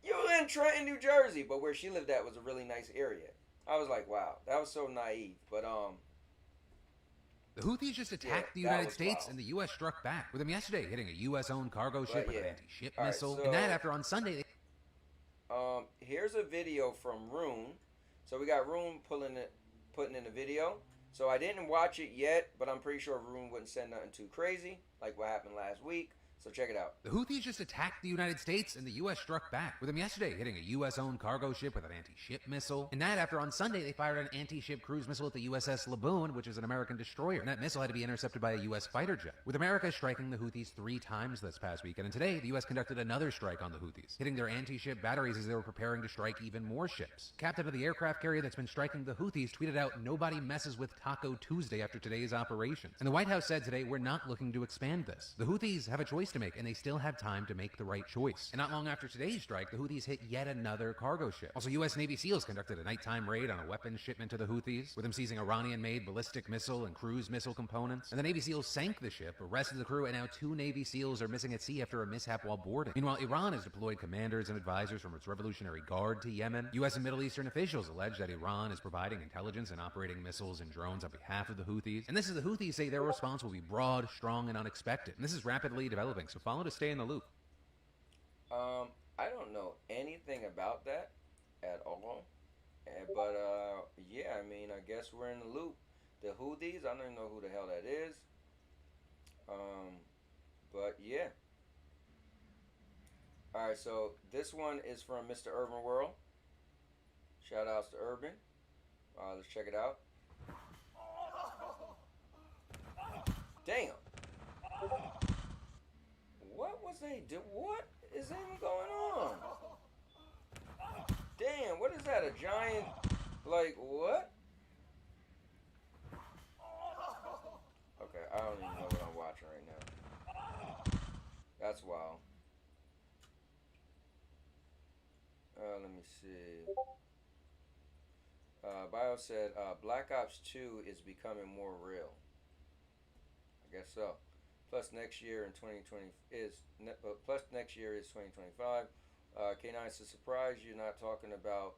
you in Trenton, New Jersey." But where she lived at was a really nice area. I was like, wow, that was so naive. But the Houthis just attacked the United States, and the U.S. struck back with them yesterday, hitting a U.S.-owned cargo ship with an anti-ship missile. So, and that after on Sunday. Here's a video from Rune. So we got Rune putting in a video. So I didn't watch it yet, but I'm pretty sure Rune wouldn't send nothing too crazy, like what happened last week. So check it out. The Houthis just attacked the United States, and the U.S. struck back, with them yesterday hitting a U.S.-owned cargo ship with an anti-ship missile. And that after on Sunday they fired an anti-ship cruise missile at the USS Laboon, which is an American destroyer. And that missile had to be intercepted by a U.S. fighter jet. With America striking the Houthis 3 times this past weekend, and today the U.S. conducted another strike on the Houthis, hitting their anti-ship batteries as they were preparing to strike even more ships. Captain of the aircraft carrier that's been striking the Houthis tweeted out, "Nobody messes with Taco Tuesday after today's operation." And the White House said today, "We're not looking to expand this." The Houthis have a choice to make, and they still have time to make the right choice. And not long after today's strike, the Houthis hit yet another cargo ship. Also, U.S. Navy SEALs conducted a nighttime raid on a weapons shipment to the Houthis, with them seizing Iranian-made ballistic missile and cruise missile components. And the Navy SEALs sank the ship, arrested the crew, and now 2 Navy SEALs are missing at sea after a mishap while boarding. Meanwhile, Iran has deployed commanders and advisors from its Revolutionary Guard to Yemen. U.S. and Middle Eastern officials allege that Iran is providing intelligence and operating missiles and drones on behalf of the Houthis. And this is the Houthis say their response will be broad, strong, and unexpected. And this is rapidly developing, so follow to stay in the loop. I don't know anything about that at all. But, yeah, I mean, I guess we're in the loop. The Houthis, I don't even know who the hell that is. But, yeah. Alright, so this one is from Mr. Urban World. Shout outs to Urban. Let's check it out. Damn. What was they do? What is even going on? Damn, what is that? A giant, like, what? Okay, I don't even know what I'm watching right now. That's wild. Let me see. Bio said, Black Ops 2 is becoming more real. I guess so. Plus next year in 2020 is plus next year is 2025. K9 says, surprised you're not talking about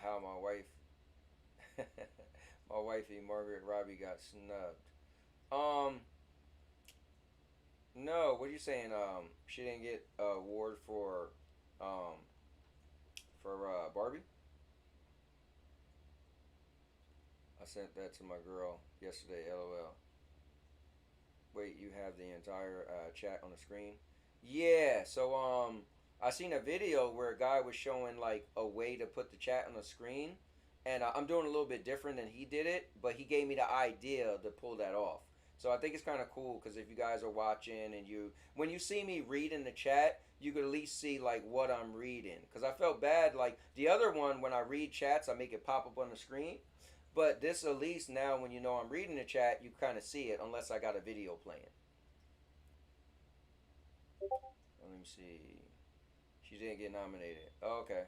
how my wife, my wifey Margaret Robbie got snubbed. No, what are you saying? She didn't get an award for Barbie. I sent that to my girl yesterday. LOL. Wait, you have the entire chat on the screen? Yeah, so I seen a video where a guy was showing like a way to put the chat on the screen, and I'm doing a little bit different than he did it, but he gave me the idea to pull that off. So I think it's kind of cool because if you guys are watching and when you see me read in the chat, you could at least see like what I'm reading. Because I felt bad, like the other one, when I read chats, I make it pop up on the screen. But this, at least now when you know I'm reading the chat, you kind of see it unless I got a video playing. Let me see. She didn't get nominated. Oh, okay.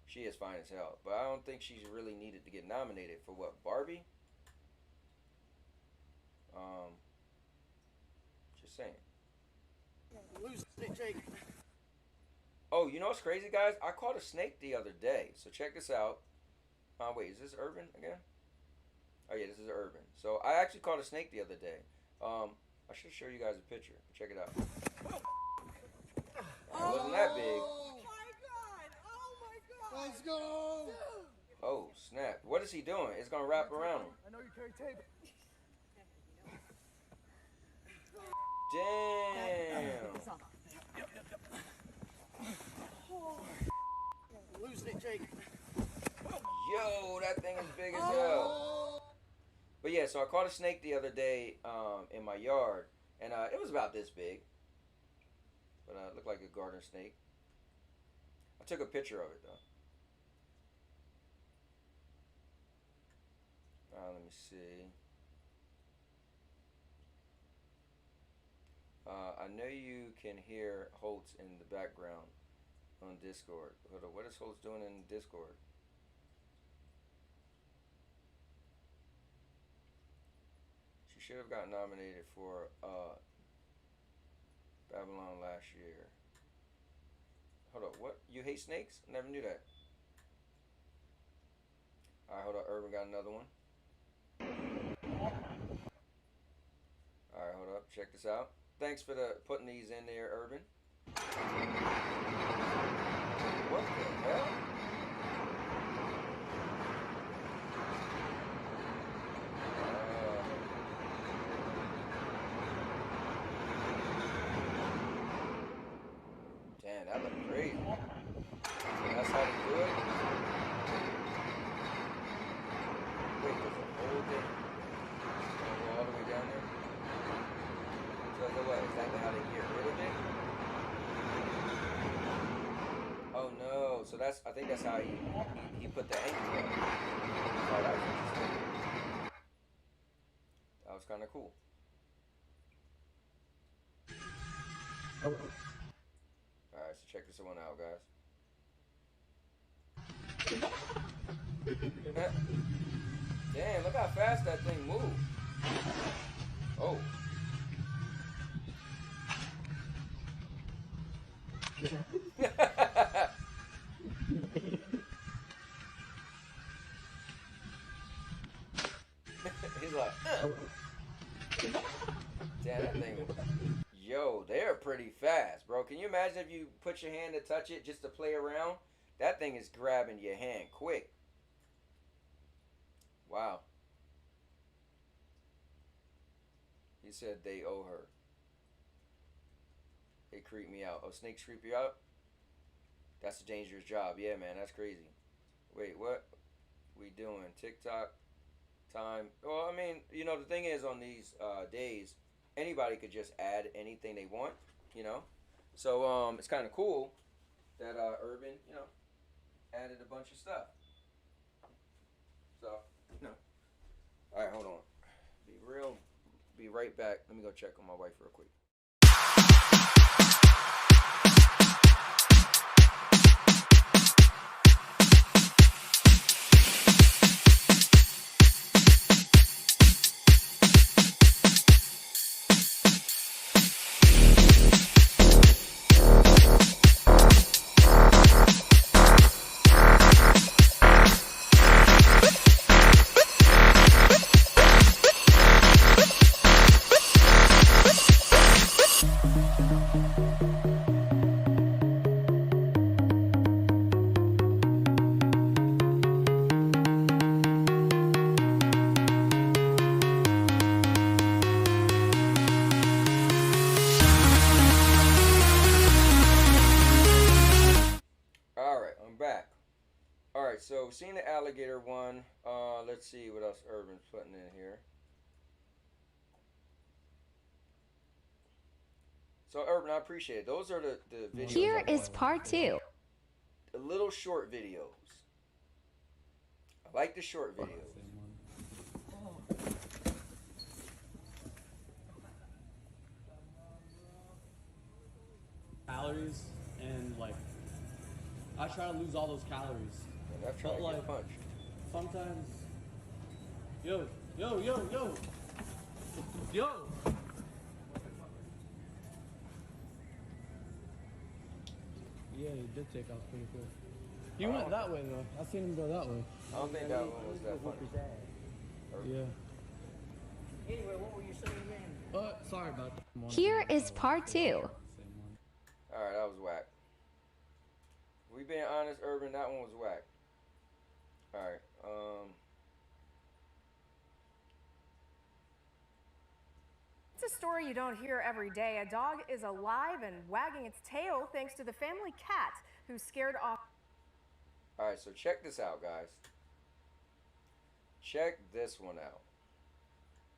She is fine as hell. But I don't think she's really needed to get nominated for what, Barbie? Just saying. Oh, you know what's crazy, guys? I caught a snake the other day. So check this out. Wait, is this Urban again? Oh yeah, this is Urban. So I actually caught a snake the other day. I should show you guys a picture. Check it out. It wasn't that big. Oh my god! Oh my god! Let's go! Oh snap! What is he doing? It's gonna wrap around him. I know you carry tape. Damn! Losing it, Jake. Yo, that thing is big as hell. But yeah, so I caught a snake the other day in my yard, and it was about this big. But it looked like a garden snake. I took a picture of it though. Let me see. I know you can hear Holtz in the background on Discord. Hold on, what is Holtz doing in Discord? She should have gotten nominated for Babylon last year. Hold up, what? You hate snakes? Never knew that. Alright, hold up, Urban got another one. Alright, hold up, check this out. Thanks for putting these in there, Urban. What the hell? whole thing. Go all the way down there. So what? Is that how they get rid of it? Oh no! So that's, I think that's how he put the anchor on. Oh, that was interesting. That was kind of cool. Alright, so check this one out, guys. Damn, look how fast that thing moved. Oh. He's like, damn, that thing. Yo, they're pretty fast, bro. Can you imagine if you put your hand to touch it just to play around? That thing is grabbing your hand quick. Wow. He said they owe her. They creep me out. Oh, snakes creep you out? That's a dangerous job. Yeah, man, that's crazy. Wait, what we doing? TikTok time? Well, I mean, you know, the thing is, on these days, anybody could just add anything they want, you know? So, it's kind of cool that Urban, you know, added a bunch of stuff. So, you know. All right, hold on. Be right back. Let me go check on my wife real quick. So we've seen the alligator one. Let's see what else Urban's putting in here. So Urban, I appreciate it. Those are the videos. Here is part 2. The little short videos. I like the short videos. Calories, and like I try to lose all those calories. I've tried to get punched. Sometimes, yo. Yeah, he did take off pretty cool. He went that way though. I seen him go that way. I don't think that one was that funny. Yeah. Anyway, what were you saying again? Sorry about that. Here is part 2. Alright, that was whack. We being honest, Urban, that one was whack. Alright, It's a story you don't hear every day. A dog is alive and wagging its tail thanks to the family cat who scared off. Alright, so check this out, guys. Check this one out.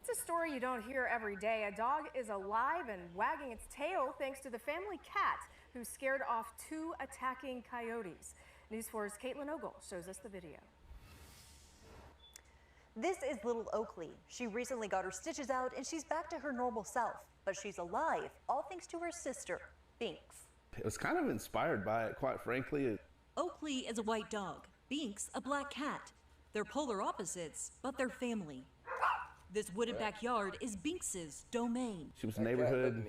It's a story you don't hear every day. A dog is alive and wagging its tail thanks to the family cat who scared off 2 attacking coyotes. News 4's Caitlin Ogle shows us the video. This is little Oakley. She recently got her stitches out and she's back to her normal self, but she's alive, all thanks to her sister, Binks. It was kind of inspired by it, quite frankly. Oakley is a white dog, Binks a black cat. They're polar opposites, but they're family. This wooded backyard is Binks's domain. She was a neighborhood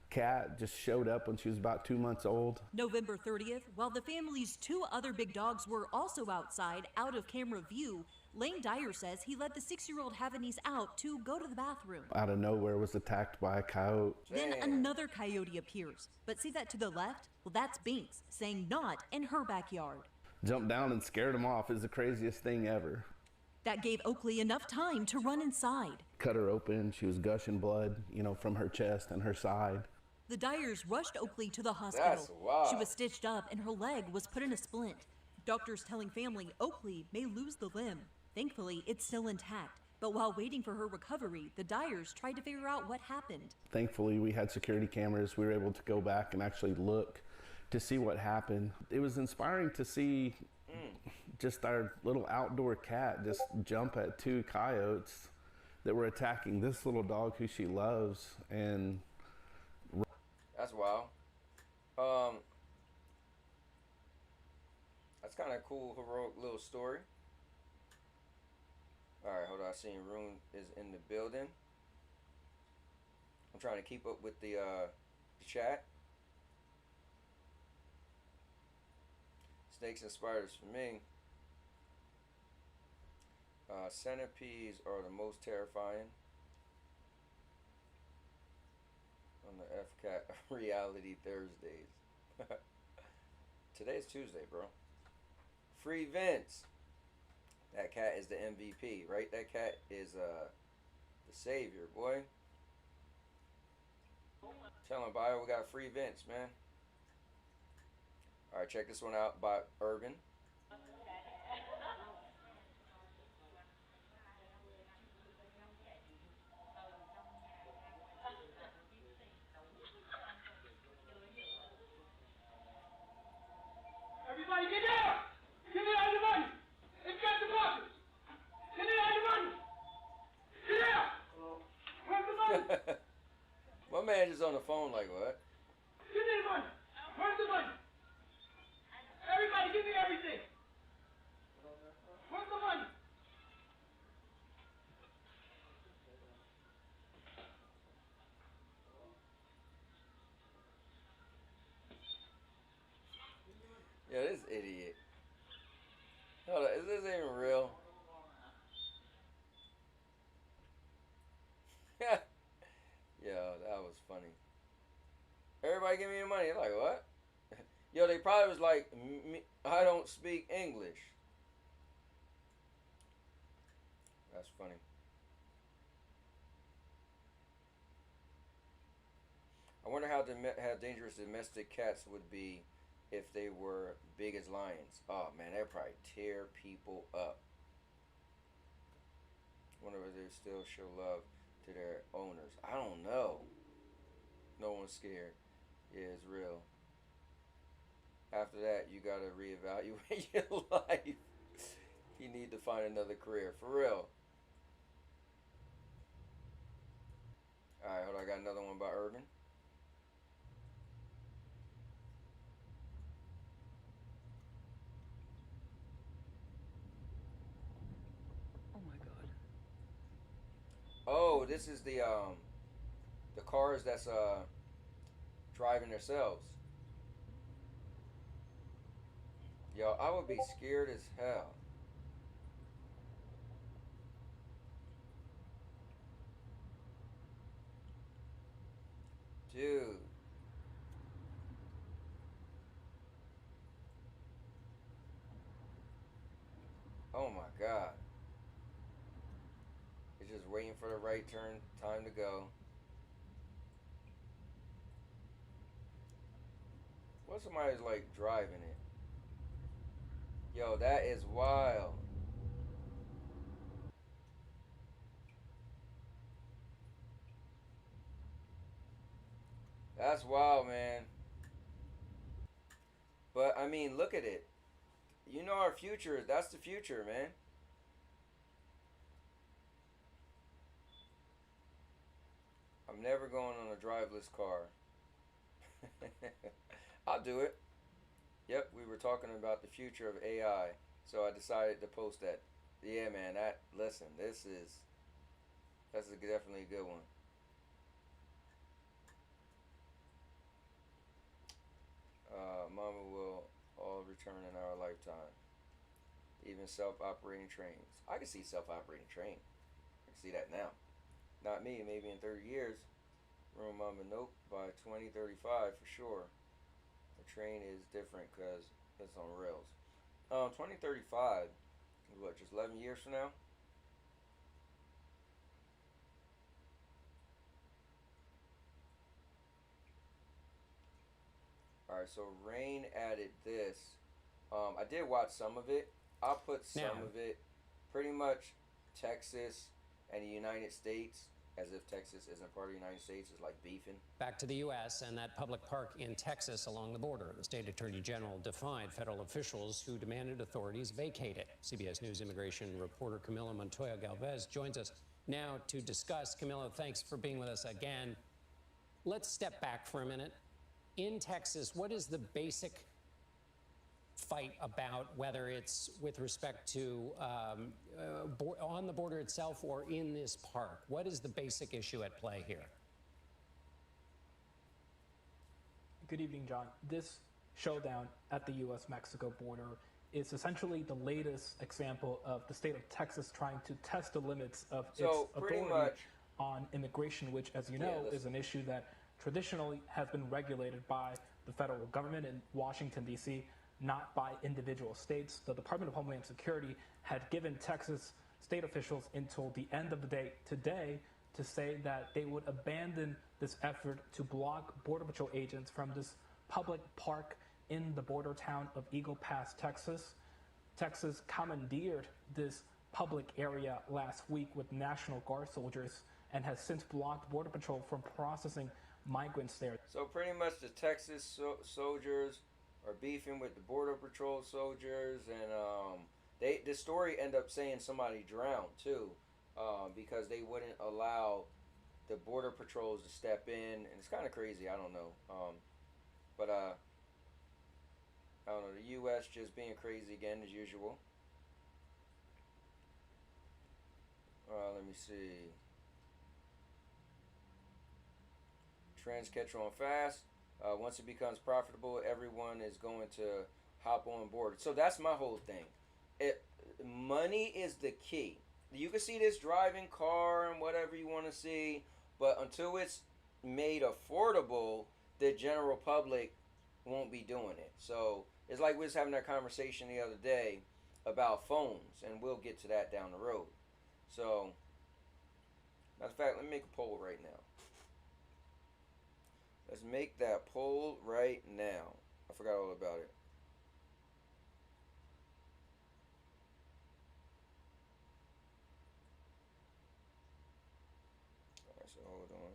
cat, just showed up when she was about 2 months old. November 30th, while the family's 2 other big dogs were also outside, out of camera view, Lane Dyer says he let the 6-year-old Havanese out to go to the bathroom. Out of nowhere was attacked by a coyote. Then another coyote appears. But see that to the left? Well, that's Binks, saying not in her backyard. Jumped down and scared him off. It was the craziest thing ever. That gave Oakley enough time to run inside. Cut her open. She was gushing blood, from her chest and her side. The Dyers rushed Oakley to the hospital. That's wild. She was stitched up and her leg was put in a splint. Doctors telling family Oakley may lose the limb. Thankfully, it's still intact. But while waiting for her recovery, the Dyers tried to figure out what happened. Thankfully, we had security cameras. We were able to go back and actually look to see what happened. It was inspiring to see just our little outdoor cat just jump at 2 coyotes that were attacking this little dog who she loves. And that's wild. That's kind of cool, heroic little story. All right, hold on. I seen Rune is in the building. I'm trying to keep up with the chat. Snakes and spiders for me. Centipedes are the most terrifying. On the FCAT Reality Thursdays. Today's Tuesday, bro. Free Vince. That cat is the MVP, right? That cat is the savior, boy. Tell him, Bio, we got Free Vince, man. All right, check this one out by Urban. Everybody get down! Give me all your money! Inspect the boxes! Give me all your money! Get down! Where's the money? My man just on the phone like, what? Give me the money! Where's the money? Everybody give me everything! Where's the money? Yo, this idiot. Hold on, is this even real? Yo, that was funny. Everybody give me the money. They're like, what? Yo, they probably was like, I don't speak English. That's funny. I wonder how dangerous domestic cats would be if they were big as lions. Oh man, they'd probably tear people up. Wonder if they still show love to their owners. I don't know. No one's scared. Yeah, it's real. After that, you gotta reevaluate your life. You need to find another career. For real. Alright, hold on. I got another one by Urban. Oh my god. Oh, this is the cars that's driving themselves. Yo, I would be scared as hell. Dude. Oh my god. It's just waiting for the right time to go. What if somebody's like driving it? Yo, that is wild. That's wild, man. But I mean, look at it. You know our future. That's the future, man. I'm never going on a driveless car. I'll do it. Yep, we were talking about the future of AI, so I decided to post that. Yeah, man, listen, that's definitely a good one. Mama will all return in our lifetime. Even self-operating trains. I can see self-operating train. I can see that now. Not me, maybe in 30 years. Room Mama, nope, by 2035 for sure. The train is different because it's on rails. 2035 is what, just 11 years from now? Alright, so Rain added this. I did watch some of it. I'll put some of it. Pretty much Texas and the United States, as if Texas isn't part of the United States, is like beefing. Back to the U.S. and that public park in Texas along the border. The state attorney general defied federal officials who demanded authorities vacate it. CBS News immigration reporter Camila Montoya Galvez joins us now to discuss. Camila, thanks for being with us again. Let's step back for a minute. In Texas, what is the basic fight about, whether it's with respect to on the border itself or in this park? What is the basic issue at play here? Good evening, John. This showdown at the U.S.-Mexico border is essentially the latest example of the state of Texas trying to test the limits of its authority on immigration, which, as you know, is an issue that traditionally has been regulated by the federal government in Washington, D.C., not by individual states. The Department of Homeland Security had given Texas state officials until the end of the day today to say that they would abandon this effort to block Border Patrol agents from this public park in the border town of Eagle Pass, Texas. Texas commandeered this public area last week with National Guard soldiers and has since blocked Border Patrol from processing migrants there. So pretty much the Texas soldiers are beefing with the Border Patrol soldiers, and the story ended up saying somebody drowned too, because they wouldn't allow the Border Patrols to step in, and it's kind of crazy. I don't know, but I don't know. The U.S. just being crazy again as usual. Let me see. Trends catch on fast. Once it becomes profitable, everyone is going to hop on board. So that's my whole thing. Money is the key. You can see this driving car and whatever you want to see, but until it's made affordable, the general public won't be doing it. So it's like we was having that conversation the other day about phones, and we'll get to that down the road. So, matter of fact, let me make a poll right now. Let's make that poll right now. I forgot all about it. Alright, so hold on.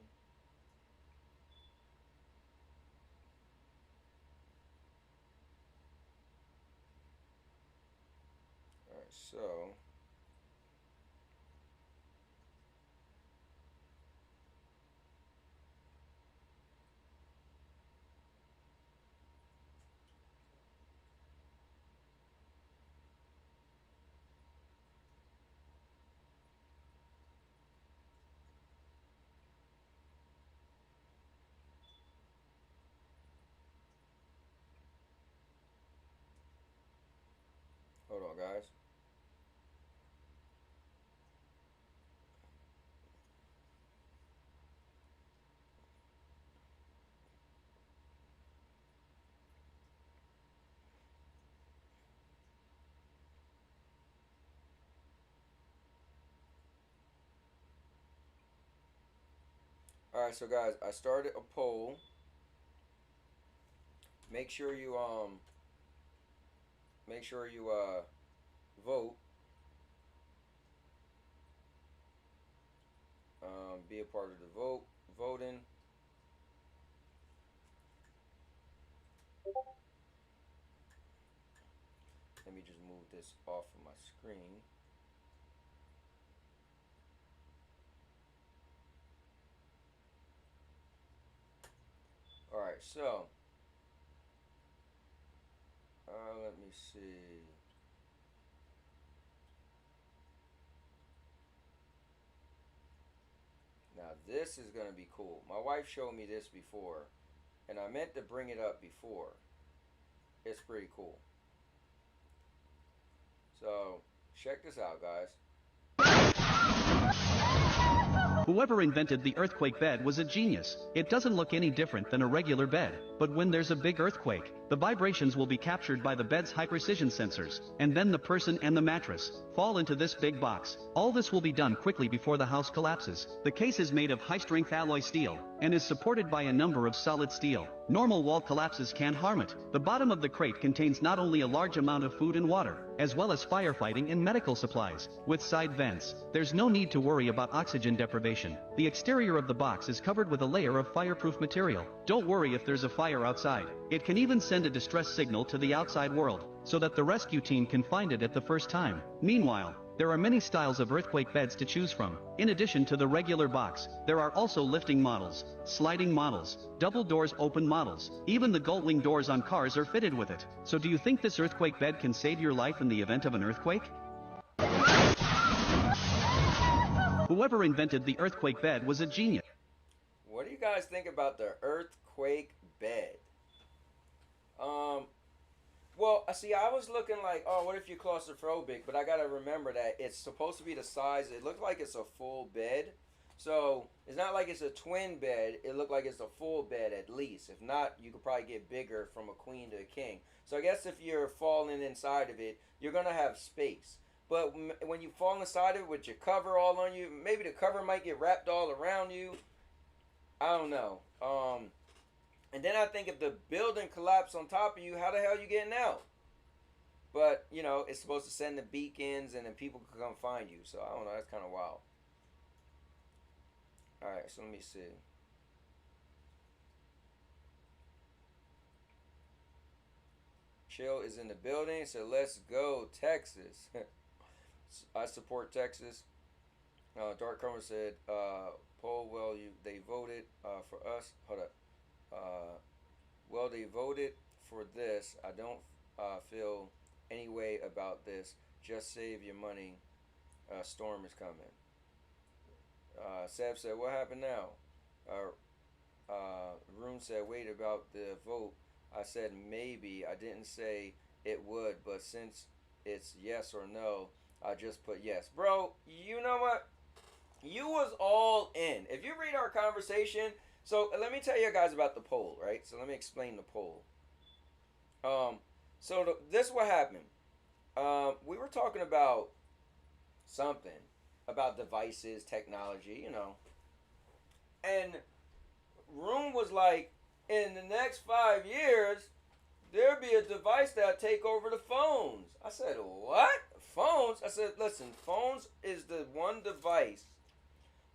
Alright, so hold on, guys. Alright, so guys, I started a poll. Make sure you vote. Be a part of the voting. Let me just move this off of my screen. Alright, so let me see. Now this is going to be cool. My wife showed me this before, and I meant to bring it up before. It's pretty cool. So, check this out, guys. Whoever invented the earthquake bed was a genius. It doesn't look any different than a regular bed, but when there's a big earthquake, The vibrations will be captured by the bed's high-precision sensors, and then the person and the mattress fall into this big box. All this will be done quickly before the house collapses. The case is made of high-strength alloy steel, and is supported by a number of solid steel. Normal wall collapses can't harm it. The bottom of the crate contains not only a large amount of food and water, as well as firefighting and medical supplies. With side vents, there's no need to worry about oxygen deprivation. The exterior of the box is covered with a layer of fireproof material. Don't worry if there's a fire outside. It can even send a distress signal to the outside world, so that the rescue team can find it at the first time. Meanwhile, there are many styles of earthquake beds to choose from. In addition to the regular box, there are also lifting models, sliding models, double doors open models. Even the gullwing doors on cars are fitted with it. So do you think this earthquake bed can save your life in the event of an earthquake? Whoever invented the earthquake bed was a genius. What do you guys think about the earthquake bed? Well, see, I was looking like, oh, what if you're claustrophobic? But I got to remember that it's supposed to be the size. It looked like it's a full bed. So it's not like it's a twin bed. It looked like it's a full bed at least. If not, you could probably get bigger from a queen to a king. So I guess if you're falling inside of it, you're going to have space. But when you fall inside of it with your cover all on you, maybe the cover might get wrapped all around you. I don't know. And then I think if the building collapsed on top of you, how the hell are you getting out? But, you know, it's supposed to send the beacons and then people can come find you. So, I don't know. That's kind of wild. All right, so let me see. Chill is in the building, so let's go, Texas. I support Texas. Dark Chroma said, poll, well, they voted for us. Hold up. Well, they voted for this. I don't feel any way about this. Just save your money. Storm is coming. Seb said, what happened now? Rune said, wait about the vote. I said maybe. I didn't say it would, but since it's yes or no, I just put yes. Bro, you know what? You was all in. If you read our conversation, so let me tell you guys about the poll, right? So let me explain the poll. This is what happened. We were talking about something, about devices, technology, you know. And Room was like, in the next 5 years, there'll be a device that'll take over the phones. I said, what? Phones? I said, listen, phones is the one device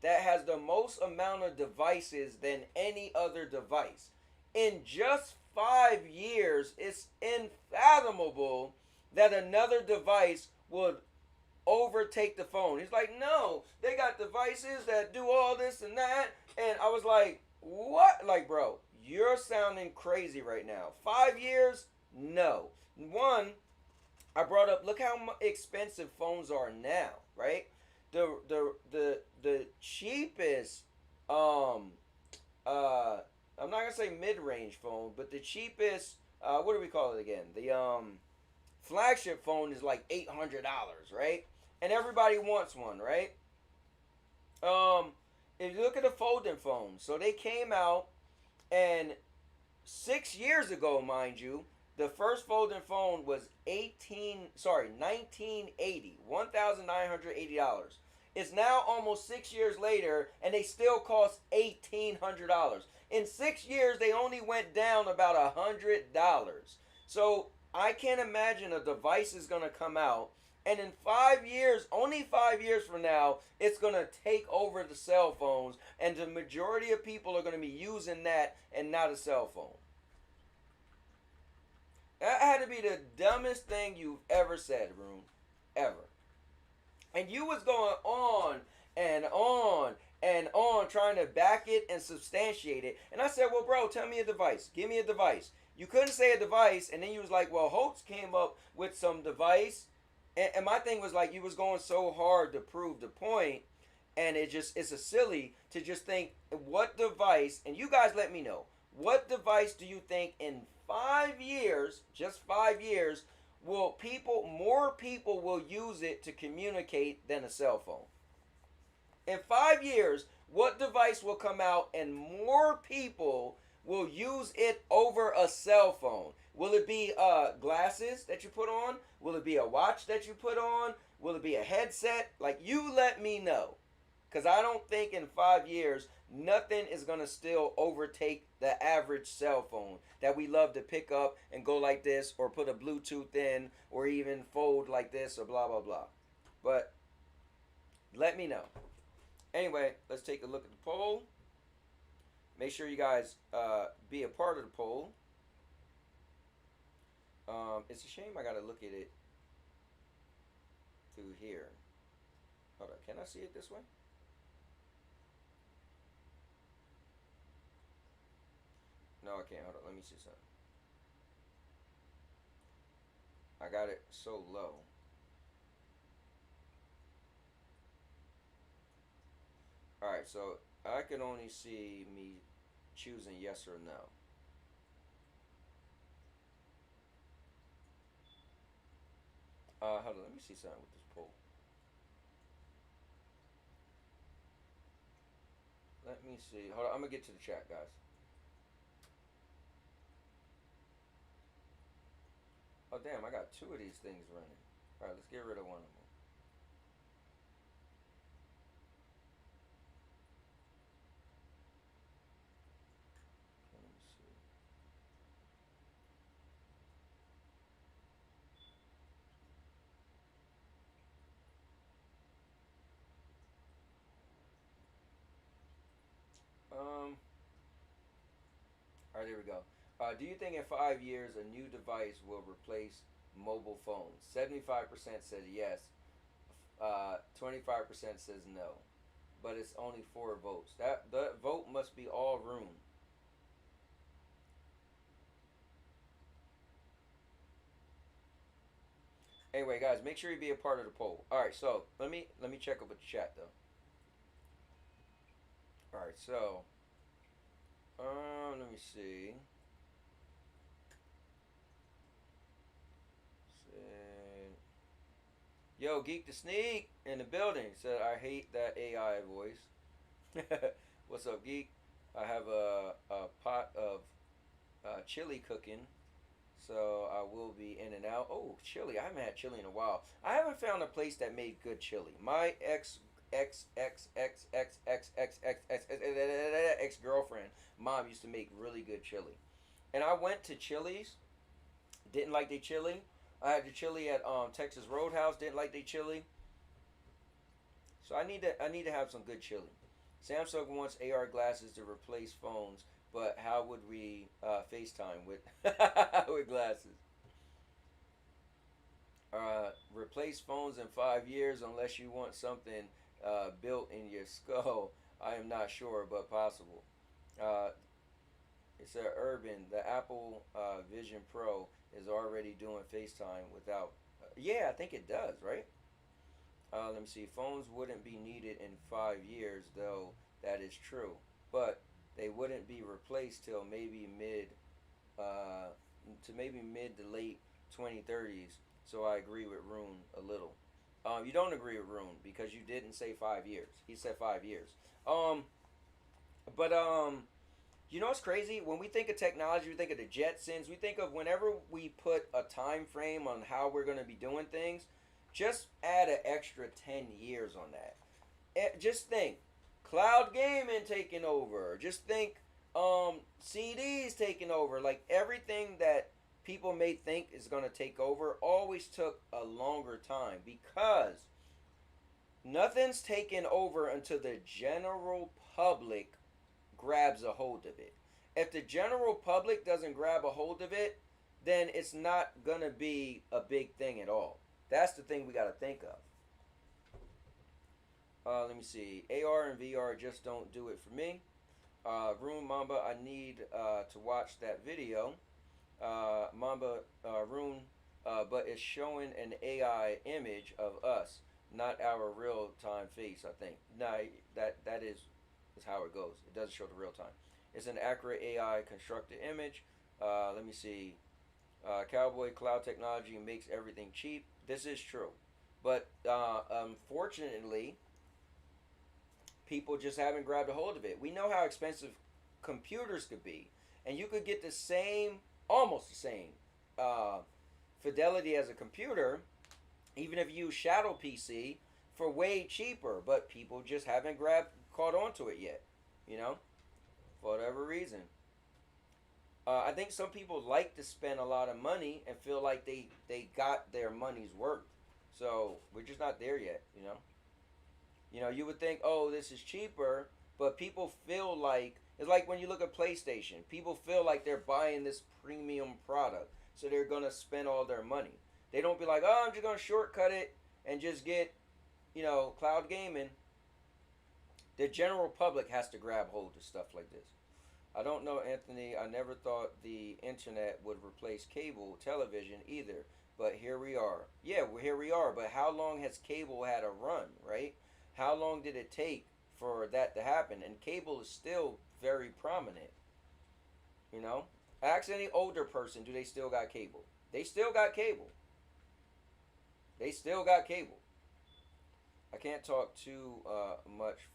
that has the most amount of devices than any other device. In just 5 years, it's unfathomable that another device would overtake the phone. He's like, no, they got devices that do all this and that. And I was like, what? Like, bro, you're sounding crazy right now. 5 years? No. One, I brought up, look how expensive phones are now, right? The cheapest, I'm not gonna say mid-range phone, but the cheapest, what do we call it again? The flagship phone is like $800, right? And everybody wants one, right? If you look at the folding phones, so they came out, and 6 years ago, mind you, the first folding phone was $1980, $1,980. It's now almost 6 years later, and they still cost $1,800. In 6 years, they only went down about $100. So I can't imagine a device is going to come out, and in 5 years, only 5 years from now, it's going to take over the cell phones, and the majority of people are going to be using that and not a cell phone. That had to be the dumbest thing you've ever said, Room. Ever. And you was going on and on and on trying to back it and substantiate it. And I said, well, bro, tell me a device. Give me a device. You couldn't say a device, and then you was like, well, Holtz came up with some device. And my thing was like, you was going so hard to prove the point, and it's a silly to just think, what device, and you guys let me know, what device do you think in 5 years, just 5 years, more people will use it to communicate than a cell phone? In 5 years, what device will come out and more people will use it over a cell phone? Will it be glasses that you put on? Will it be a watch that you put on? Will it be a headset? Like, you let me know. Because I don't think in 5 years, nothing is going to still overtake the average cell phone that we love to pick up and go like this, or put a Bluetooth in, or even fold like this, or blah, blah, blah. But let me know. Anyway, let's take a look at the poll. Make sure you guys be a part of the poll. It's a shame I got to look at it through here. Hold on, can I see it this way? No, I can't. Hold on, let me see something. I got it so low. Alright, so I can only see me choosing yes or no. Hold on, let me see something with this poll. Let me see. Hold on, I'm going to get to the chat, guys. Oh, damn, I got 2 of these things running. Alright, let's get rid of one of them. Alright, there we go. Do you think in 5 years a new device will replace mobile phones? 75% said yes. 25% says no. But it's only 4 votes. The vote must be all room. Anyway, guys, make sure you be a part of the poll. Alright, so let me check up with the chat though. Alright, so let me see. Yo, Geek the Sneak in the building said, I hate that AI voice. What's up, Geek? I have a pot of chili cooking, so I will be in and out. Oh, chili. I haven't had chili in a while. I haven't found a place that made good chili. My ex-girlfriend, mom used to make really good chili. And I went to Chili's, didn't like their chili. I had the chili at Texas Roadhouse, didn't like their chili. So I need to have some good chili. Samsung wants AR glasses to replace phones, but how would we FaceTime with with glasses? Replace phones in 5 years unless you want something built in your skull. I am not sure, but possible. It said Urban, the Apple Vision Pro is already doing FaceTime without. Yeah, I think it does, right? Let me see. Phones wouldn't be needed in 5 years, though. That is true, but they wouldn't be replaced till maybe mid to late 2030s. So I agree with Rune a little. You don't agree with Rune because you didn't say 5 years. He said 5 years. You know what's crazy? When we think of technology, we think of the Jetsons. We think of whenever we put a time frame on how we're going to be doing things, just add an extra 10 years on that. Just think, cloud gaming taking over. Just think, CDs taking over. Like, everything that people may think is going to take over always took a longer time because nothing's taken over until the general public grabs a hold of it. If the general public doesn't grab a hold of it, then it's not going to be a big thing at all. That's the thing we got to think of. Let me see. AR and VR just don't do it for me. Rune Mamba, I need to watch that video. Mamba Rune, but it's showing an AI image of us, not our real-time face, I think. No, that is how it goes. It doesn't show the real time. It's an accurate AI constructed image. Let me see. Cowboy cloud technology makes everything cheap. This is true. But unfortunately, people just haven't grabbed a hold of it. We know how expensive computers could be. and you could get the same, almost the same fidelity as a computer, even if you use Shadow PC, for way cheaper. But people just haven't caught on to it yet, you know, for whatever reason. I think some people like to spend a lot of money and feel like they got their money's worth. So we're just not there yet, you know. You know, you would think, oh, this is cheaper, but people feel like, it's like when you look at PlayStation, people feel like they're buying this premium product, so they're going to spend all their money. They don't be like, oh, I'm just going to shortcut it and just get, you know, cloud gaming. The general public has to grab hold of stuff like this. I don't know, Anthony. I never thought the internet would replace cable television either, but here we are. Yeah, well, here we are, but how long has cable had a run, right? How long did it take for that to happen? And cable is still very prominent, you know? Ask any older person, do they still got cable? They still got cable. They still got cable. I can't talk too much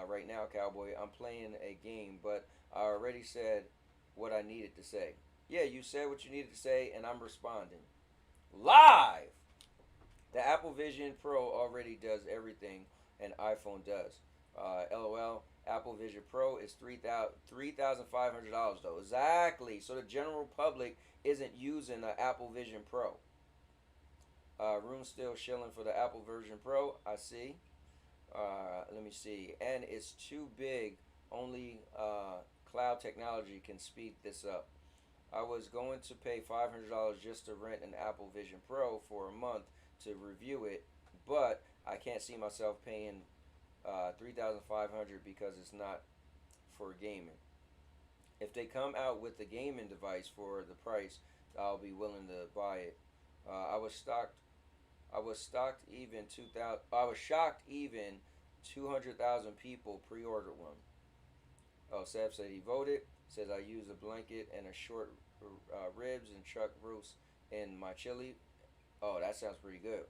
right now, Cowboy. I'm playing a game, but I already said what I needed to say. Yeah, you said what you needed to say, and I'm responding. Live! The Apple Vision Pro already does everything an iPhone does. LOL. Apple Vision Pro is $3,500 though. Exactly. So the general public isn't using the Apple Vision Pro. Room still shilling for the Apple Vision Pro. I see. Let me see. And it's too big. Only cloud technology can speed this up. I was going to pay $500 just to rent an Apple Vision Pro for a month to review it, but I can't see myself paying $3,500 because it's not for gaming. If they come out with the gaming device for the price, I'll be willing to buy it. I was shocked even 200,000 people pre-ordered one. Oh, Seb said he voted. Says I use a blanket and a short ribs and chuck roast in my chili. Oh, that sounds pretty good.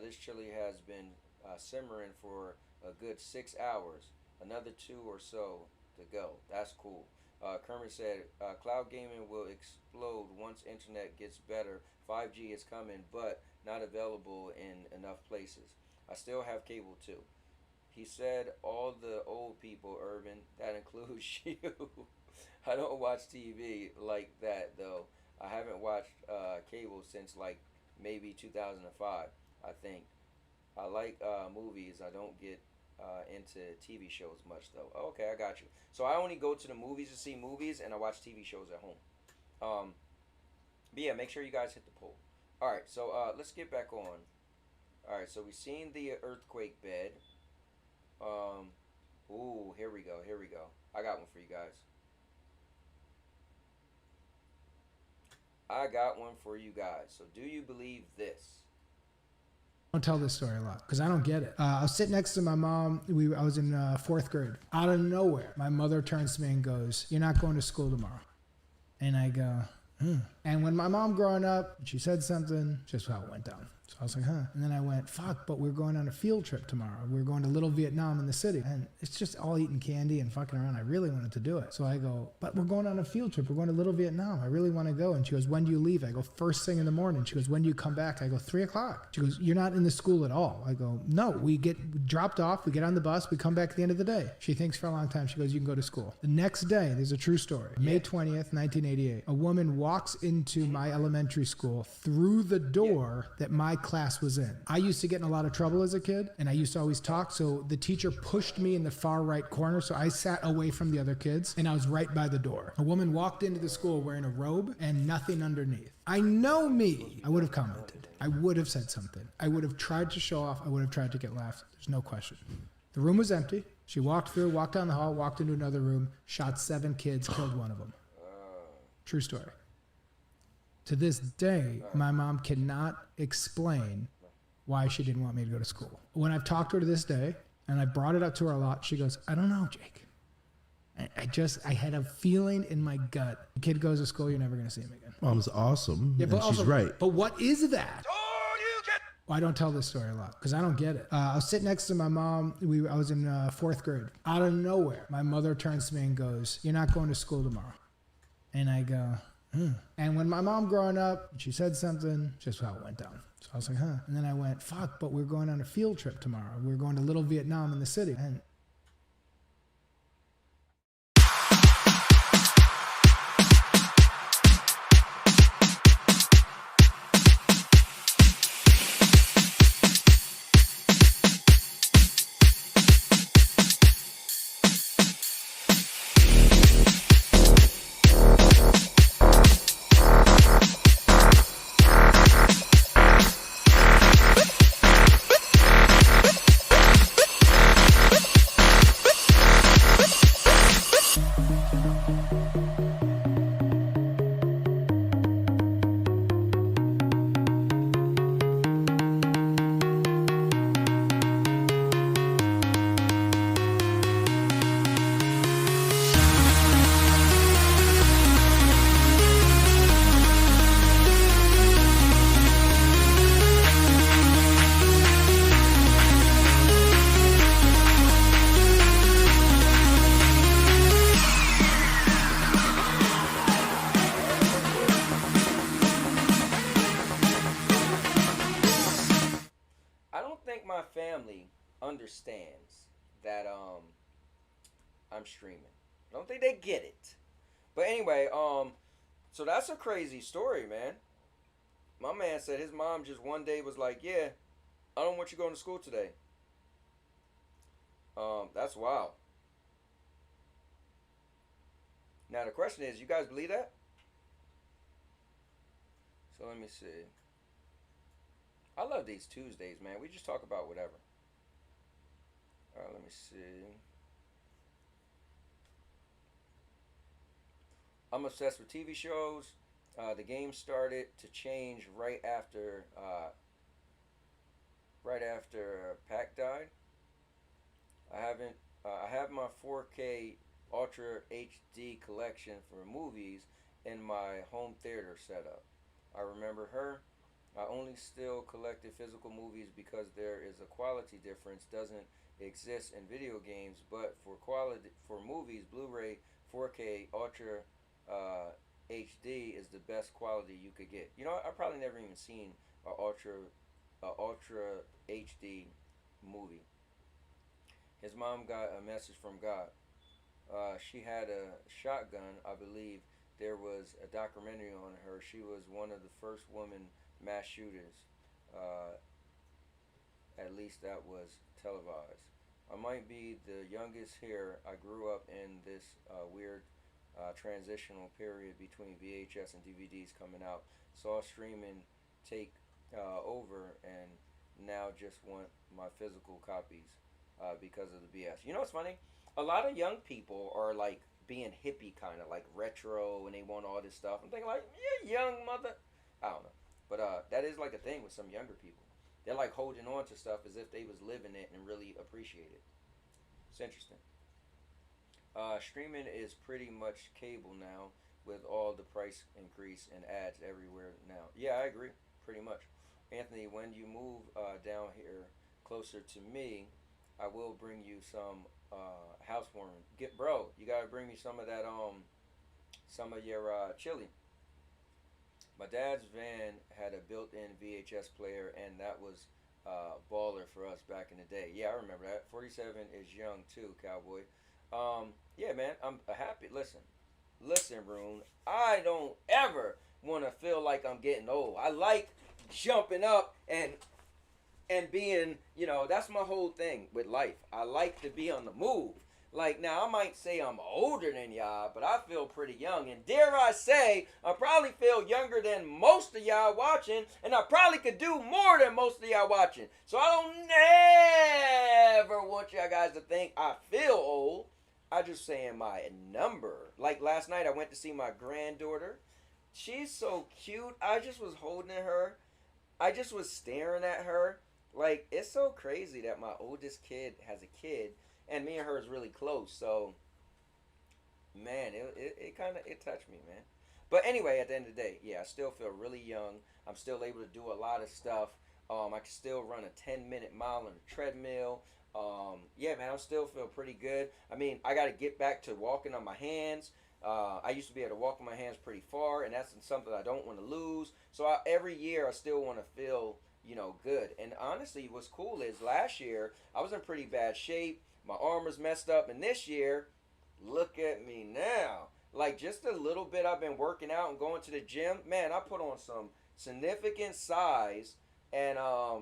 This chili has been simmering for a good 6 hours. Another 2 or so to go. That's cool. Kermit said cloud gaming will explode once internet gets better. 5G is coming, but not available in enough places. I still have cable too. He said all the old people, Urban, that includes you. I don't watch TV like that though. I haven't watched cable since like maybe 2005, I think. I like movies. I don't get into TV shows much though. Okay, I got you. So I only go to the movies to see movies, and I watch TV shows at home. But yeah, make sure you guys hit the poll. All right, so let's get back on. All right, so we've seen the earthquake bed. Ooh, here we go. I got one for you guys. So do you believe this? I don't tell this story a lot because I don't get it. I was sitting next to my mom. I was in 4th grade. Out of nowhere, my mother turns to me and goes, "You're not going to school tomorrow." And I go, And when my mom growing up, she said something, just how it went down. So I was like, huh. And then I went, fuck, but we're going on a field trip tomorrow. We're going to Little Vietnam in the city. And it's just all eating candy and fucking around. I really wanted to do it. So I go, but we're going on a field trip. We're going to Little Vietnam. I really want to go. And she goes, when do you leave? I go, first thing in the morning. She goes, when do you come back? I go, 3 o'clock. She goes, you're not in the school at all. I go, no, we get dropped off. We get on the bus. We come back at the end of the day. She thinks for a long time. She goes, you can go to school. The next day, there's a true story. May 20th, 1988. A woman walks into my elementary school through the door that my class was in. I used to get in a lot of trouble as a kid, and I used to always talk, so the teacher pushed me in the far right corner, so I sat away from the other kids, and I was right by the door. A woman walked into the school wearing a robe and nothing underneath. I know me. I would have commented. I would have said something. I would have tried to show off. I would have tried to get laughs. There's no question. The room was empty. She walked through, walked down the hall, walked into another room, shot 7 kids, killed one of them. True story. To this day, my mom cannot explain why she didn't want me to go to school. When I've talked to her to this day, and I brought it up to her a lot, she goes, I don't know, Jake. I had a feeling in my gut. The kid goes to school, you're never going to see him again. Mom's awesome, yeah, but and she's right. But what is that? Well, I don't tell this story a lot because I don't get it. I was sitting next to my mom. I was in 4th grade. Out of nowhere, my mother turns to me and goes, you're not going to school tomorrow. And I go, And when my mom growing up, she said something, just how it went down. So I was like, huh. And then I went, fuck, but we're going on a field trip tomorrow. We're going to Little Vietnam in the city. And my family understands that I'm streaming. I don't think they get it. But anyway, so that's a crazy story, man. My man said his mom just one day was like, "Yeah, I don't want you going to school today." That's wild. Now the question is, you guys believe that? So let me see. I love these Tuesdays, man. We just talk about whatever. Let me see. I'm obsessed with TV shows. The game started to change right after Pac died. I have my 4K Ultra HD collection for movies in my home theater setup. I remember her. I only still collected physical movies because there is a quality difference doesn't exist in video games, but for movies, Blu-ray 4K Ultra HD is the best quality you could get. You know, I probably never even seen a Ultra HD movie. His mom got a message from God. She had a shotgun, I believe. There was a documentary on her. She was one of the first women mass shooters. At least that was televised. I might be the youngest here. I grew up in this weird transitional period between VHS and DVDs coming out. Saw streaming take over, and now just want my physical copies because of the BS. You know what's funny? A lot of young people are like being hippie, kind of like retro, and they want all this stuff. I'm thinking like, yeah, young mother. I don't know. But that is like a thing with some younger people. They're like holding on to stuff as if they was living it and really appreciate it. It's interesting. Streaming is pretty much cable now with all the price increase and ads everywhere now. Yeah, I agree. Pretty much. Anthony, when you move down here closer to me, I will bring you some housewarming. Bro, you gotta bring me some of that some of your chili. My dad's van had a built-in VHS player, and that was baller for us back in the day. Yeah, I remember that. 47 is young too, cowboy. Yeah, man, I'm happy. Listen, Rune, I don't ever want to feel like I'm getting old. I like jumping up and being, you know, that's my whole thing with life. I like to be on the move. Like, now, I might say I'm older than y'all, but I feel pretty young. And dare I say, I probably feel younger than most of y'all watching, and I probably could do more than most of y'all watching. So I don't never want y'all guys to think I feel old. I just saying my number. Like, last night, I went to see my granddaughter. She's so cute. I just was holding her. I just was staring at her. Like, it's so crazy that my oldest kid has a kid, and me and her is really close. So, man, it kind of, it touched me, man. But anyway, at the end of the day, yeah, I still feel really young. I'm still able to do a lot of stuff. I can still run a 10-minute mile on a treadmill. Yeah, man, I still feel pretty good. I mean, I got to get back to walking on my hands. I used to be able to walk with my hands pretty far, and that's something I don't want to lose. So every year I still want to feel, good. And honestly, what's cool is last year I was in pretty bad shape. My arm was messed up, and this year, look at me now. Like just a little bit I've been working out and going to the gym. Man, I put on some significant size, and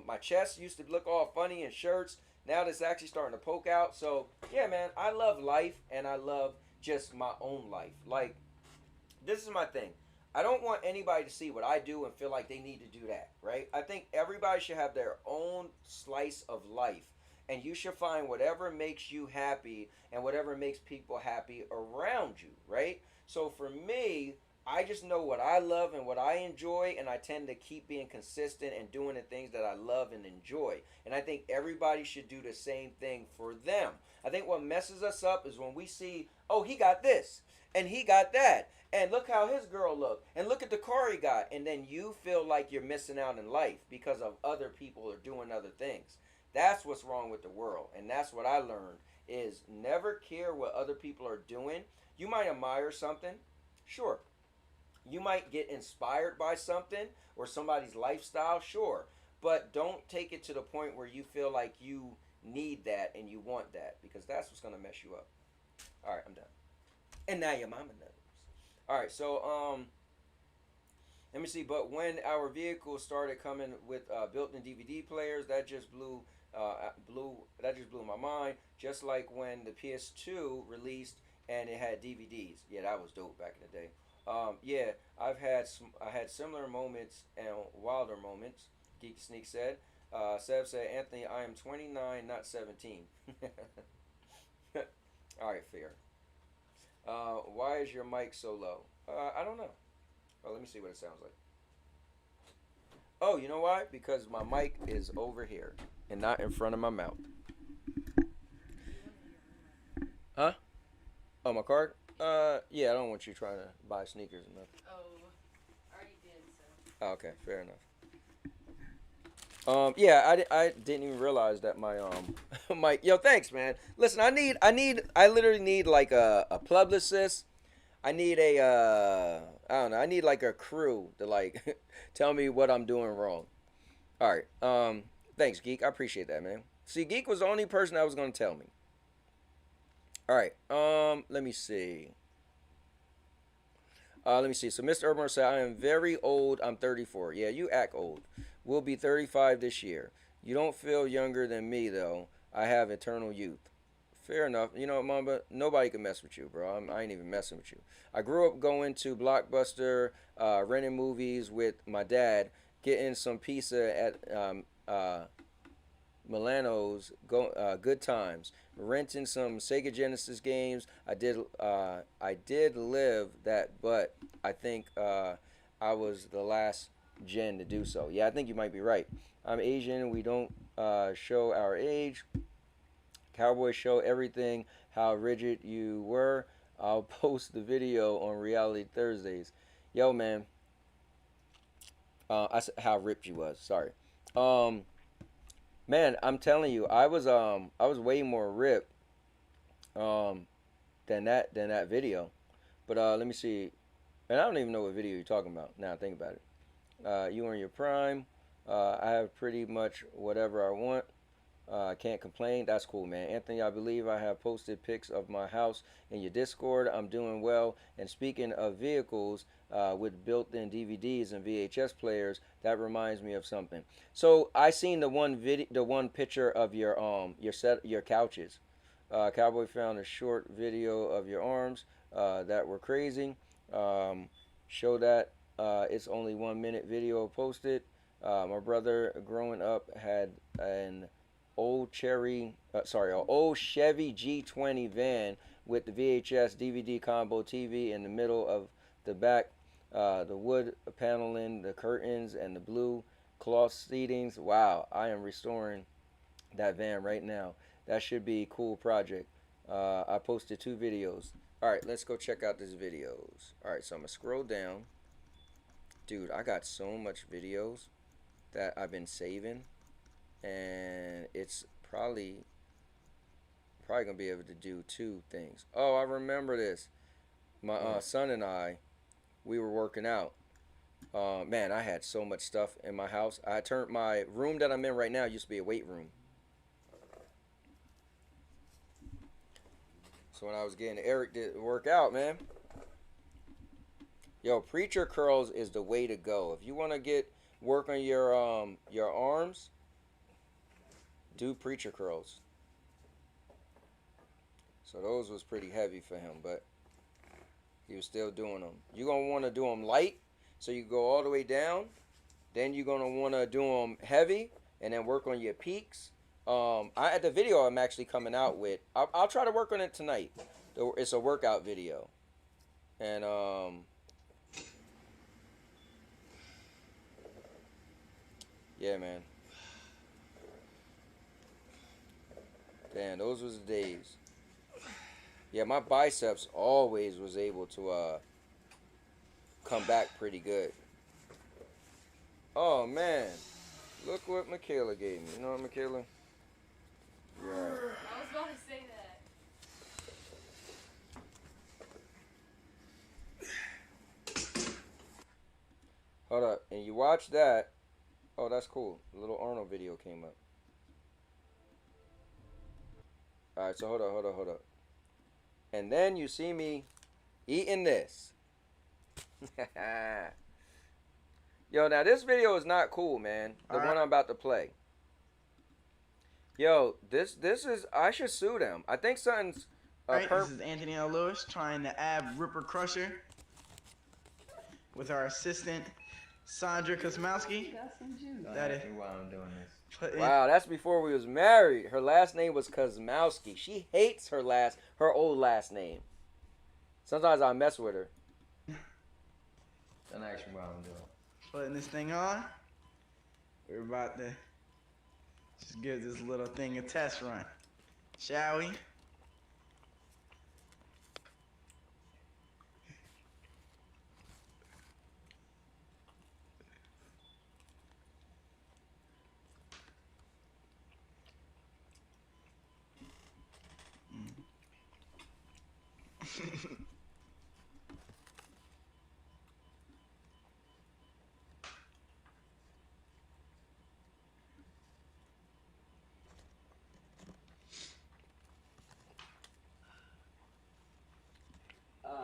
my chest used to look all funny in shirts. Now it's actually starting to poke out. So yeah, man, I love life, and I love just my own life. Like, this is my thing. I don't want anybody to see what I do and feel like they need to do that, right? I think everybody should have their own slice of life, and you should find whatever makes you happy and whatever makes people happy around you, right? So for me, I just know what I love and what I enjoy, and I tend to keep being consistent and doing the things that I love and enjoy. And I think everybody should do the same thing for them. I think what messes us up is when we see, oh, he got this, and he got that, and look how his girl looked, and look at the car he got, and then you feel like you're missing out in life because of other people are doing other things. That's what's wrong with the world, and that's what I learned is never care what other people are doing. You might admire something, sure. You might get inspired by something or somebody's lifestyle, sure. But don't take it to the point where you feel like you need that and you want that, because that's what's going to mess you up. All right, I'm done. And now your mama knows. All right, so let me see. But when our vehicles started coming with built-in DVD players, that just blew my mind. Just like when the PS2 released and it had DVDs. Yeah, that was dope back in the day. Yeah, I had similar moments and wilder moments. Geek Sneak said. Sev said, Anthony, I am 29, not 17. All right, fair. Why is your mic so low? I don't know. Well, let me see what it sounds like. Oh, you know why? Because my mic is over here and not in front of my mouth. Huh? Oh, my card? Yeah, I don't want you trying to buy sneakers and nothing. Oh, I already did, so. Oh, okay, fair enough. Yeah, I didn't even realize that my my yo, thanks, man. Listen, I literally need like a publicist. I need I don't know, I need like a crew to like tell me what I'm doing wrong. All right. Thanks, Geek. I appreciate that, man. See, Geek was the only person that was gonna tell me. All right. Let me see. Let me see. So Mr. Urban said, I am very old. I'm 34. Yeah, you act old. We'll be 35 this year. You don't feel younger than me, though. I have eternal youth. Fair enough. You know what, Mama? Nobody can mess with you, bro. I ain't even messing with you. I grew up going to Blockbuster, renting movies with my dad, getting some pizza at Milano's, good times, renting some Sega Genesis games. I did live that, but I think I was the last gen to do so. Yeah, I think you might be right. I'm Asian. We don't show our age. Cowboys show everything. How rigid you were. I'll post the video on Reality Thursdays. Yo, man. I said how ripped you was. Sorry. Man, I'm telling you, I was way more ripped than that video. But let me see. And I don't even know what video you're talking about now I think about it. You are in your prime. I have pretty much whatever I want. I can't complain. That's cool, man. Anthony, I believe I have posted pics of my house in your Discord. I'm doing well. And speaking of vehicles with built-in DVDs and VHS players, that reminds me of something. So I seen the one picture of your couches. Cowboy found a short video of your arms that were crazy. Show that it's only 1 minute video posted. My brother growing up had an old Chevy G20 van with the VHS DVD combo TV in the middle of the back, the wood paneling, the curtains, and the blue cloth seatings. Wow, I am restoring that van right now. That should be a cool project. I posted 2 videos. All right, let's go check out these videos. All right, so I'm gonna scroll down. Dude, I got so much videos that I've been saving, and it's probably gonna be able to do 2 things. Oh, I remember this. my son and I, we were working out. Man, I had so much stuff in my house. I turned my room that I'm in right now used to be a weight room. So when I was getting Eric to work out, man. Yo, preacher curls is the way to go. If you want to work on your arms, do preacher curls. So those was pretty heavy for him, but he was still doing them. You're going to want to do them light, so you go all the way down. Then you're going to want to do them heavy, and then work on your peaks. At the video I'm actually coming out with, I'll try to work on it tonight. It's a workout video. And, yeah, man. Damn, those was the days. Yeah, my biceps always was able to come back pretty good. Oh, man. Look what Michaela gave me. You know what, Michaela? You're right. I was about to say that. Hold up. And you watch that. Oh, that's cool. A little Arnold video came up. Alright, so hold up. And then you see me eating this. Yo, now this video is not cool, man. The one I'm about to play. Yo, this is, I should sue them. I think something's... Alright, this is Anthony L. Lewis trying to ab Ripper Crusher with our assistant Sandra Kosmowski. That is why I'm doing this. Wow, that's before we was married. Her last name was Kosmowski. She hates her old last name. Sometimes I mess with her. Don't ask me what I'm doing. Putting this thing on. We're about to just give this little thing a test run. Shall we?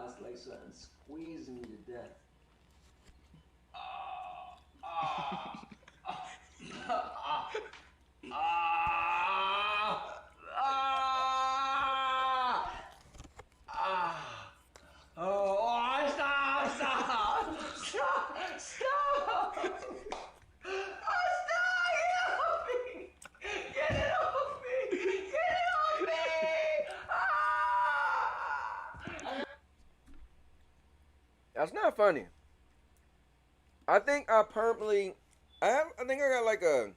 It's like something squeezing me to death. That's not funny. I think I permanently, I think I got like a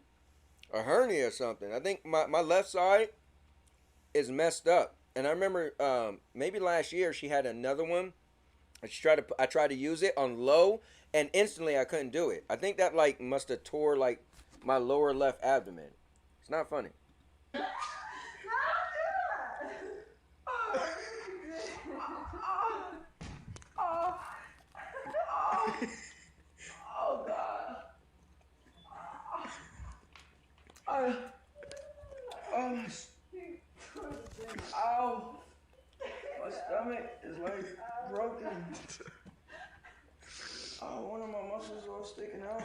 hernia or something. I think my left side is messed up. And I remember maybe last year she had another one. I tried to use it on low, and instantly I couldn't do it. I think that like must have tore like my lower left abdomen. It's not funny. Oh God. Ow. My stomach is like broken. Oh, one of my muscles all sticking out.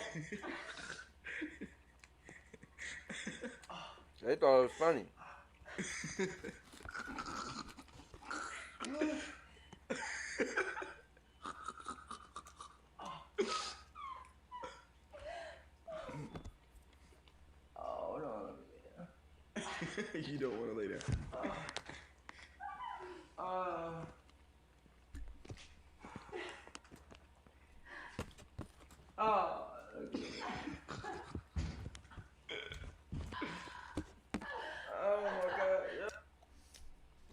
They thought it was funny. Oh, no. You don't want to lay down. Oh my God.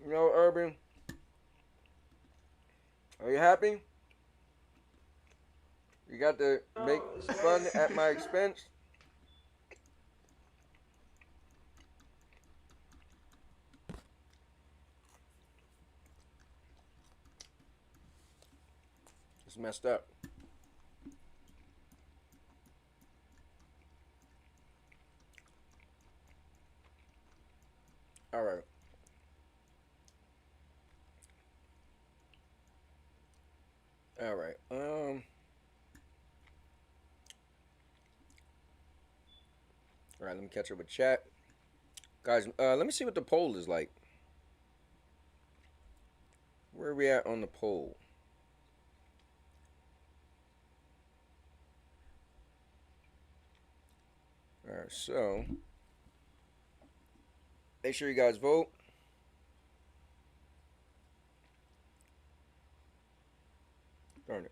You know, Urban, are you happy? You got to make fun at my expense? It's messed up. All right. All right. All right, let me catch up with chat. Guys, let me see what the poll is like. Where are we at on the poll? All right, so make sure you guys vote. Darn it.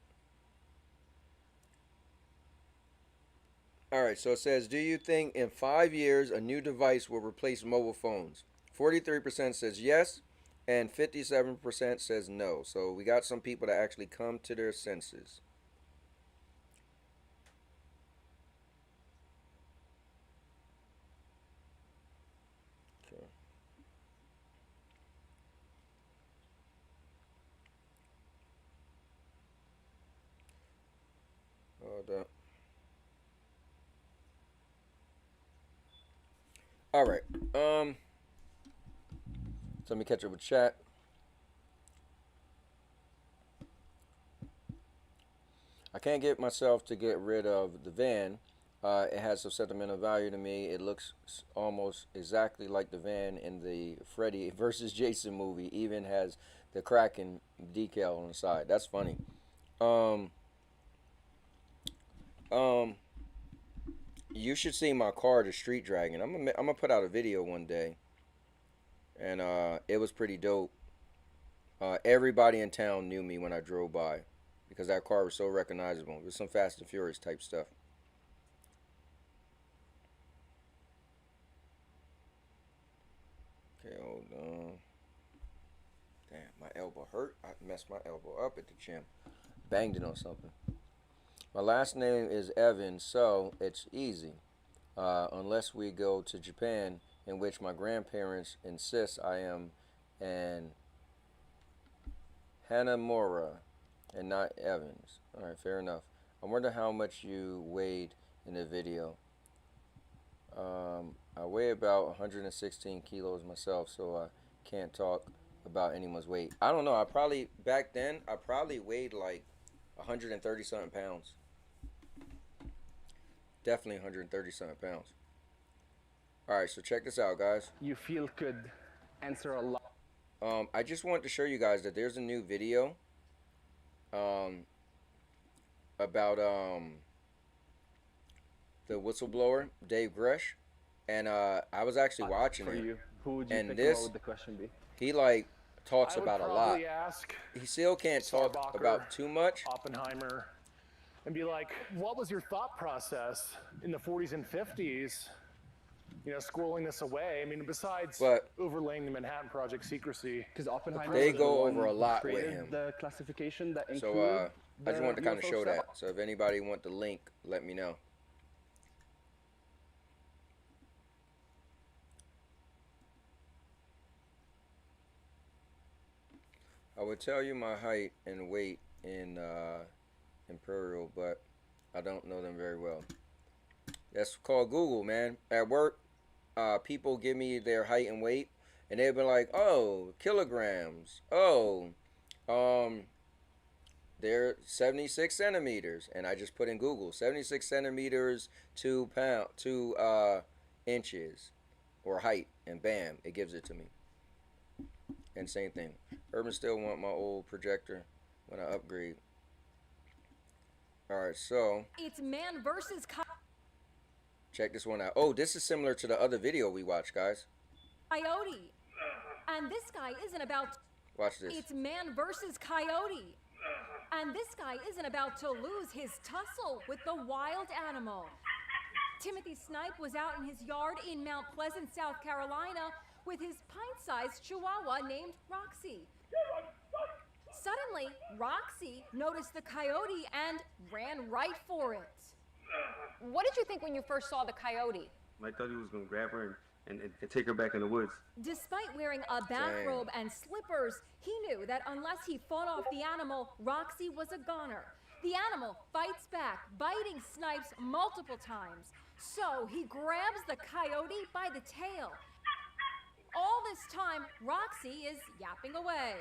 All right, so it says, do you think in 5 years a new device will replace mobile phones? 43% says yes, and 57% says no. So we got some people that actually come to their senses. Okay. Hold up. All right. So let me catch up with chat. I can't get myself to get rid of the van. It has some sentimental value to me. It looks almost exactly like the van in the Freddy versus Jason movie. Even has the Kraken decal on the side. That's funny. You should see my car, the Street Dragon. I'm gonna put out a video one day, and it was pretty dope. Everybody in town knew me when I drove by, because that car was so recognizable. It was some Fast and Furious type stuff. Okay, hold on. Damn, my elbow hurt. I messed my elbow up at the gym. Banged it on something. My last name is Evan, so it's easy. Unless we go to Japan, in which my grandparents insist I am an Hanamura and not Evans. Alright, fair enough. I wonder how much you weighed in the video. I weigh about 116 kilos myself, so I can't talk about anyone's weight. I don't know. Back then, I probably weighed like 130 something pounds. Definitely 130 something pounds. Alright, so check this out, guys. You feel could answer a lot. I just wanted to show you guys that there's a new video about the whistleblower, Dave Gresh. And I was actually watching it. Who would you and pick? this, What would the question be? he like talks about a lot. Ask he still can't talk about too much. Oppenheimer, and be like, what was your thought process in the 40s and 50s? You know, squirreling this away. I mean, besides overlaying the Manhattan Project secrecy, because Oppenheimer they go over a lot with him. The classification that so I just wanted to kind of show that. So if anybody want the link, let me know. I would tell you my height and weight in Imperial, but I don't know them very well. That's called Google, man. At work, people give me their height and weight, and they'll be like, oh, kilograms. Oh, they're 76 centimeters. And I just put in Google, 76 centimeters, 2 inches, or height, and bam, it gives it to me. And same thing. Urban still want my old projector when I upgrade. Alright, so it's man versus check this one out. Oh, this is similar to the other video we watched, guys. Coyote. And this guy isn't about... Watch this. It's man versus coyote. And this guy isn't about to lose his tussle with the wild animal. Timothy Snipe was out in his yard in Mount Pleasant, South Carolina, with his pint-sized chihuahua named Roxy. Suddenly, Roxy noticed the coyote and ran right for it. What did you think when you first saw the coyote? I thought he was gonna grab her and take her back in the woods. Despite wearing a bathrobe and slippers, he knew that unless he fought off the animal, Roxy was a goner. The animal fights back, biting Snipes multiple times. So he grabs the coyote by the tail. All this time, Roxy is yapping away.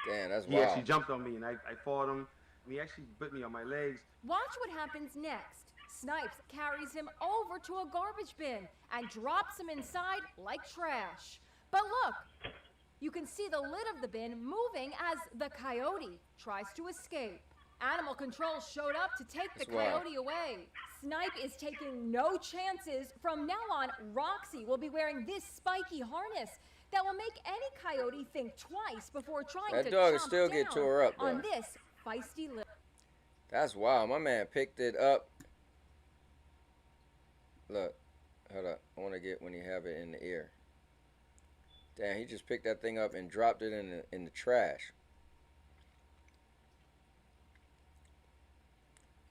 Damn, that's He wild. actually jumped on me, and I fought him. And he actually bit me on my legs. Watch what happens next. Snipes carries him over to a garbage bin and drops him inside like trash. But look, you can see the lid of the bin moving as the coyote tries to escape. Animal control showed up to take the coyote away. Snipe is taking no chances. From now on, Roxy will be wearing this spiky harness that will make any coyote think twice before trying to That dog chomp still down get tore up, though. on this feisty little. That's wild. My man picked it up. Look, hold up. I want to get when you have it in the ear. Damn, he just picked that thing up and dropped it in the trash.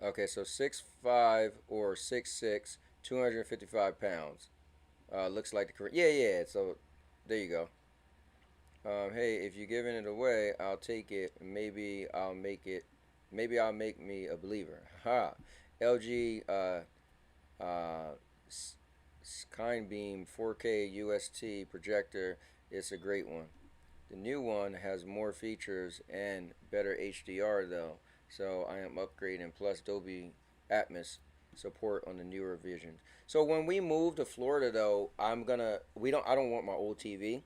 Okay, so 6'5" or 6'6", 255 pounds. Looks like the correct. Yeah. So there you go. Hey, if you're giving it away, I'll take it. Maybe I'll make me a believer. Ha. LG Skybeam 4K UST projector. It's a great one. The new one has more features and better HDR though. So I am upgrading, plus Dolby Atmos support on the newer vision. So when we move to Florida though, I don't want my old TV.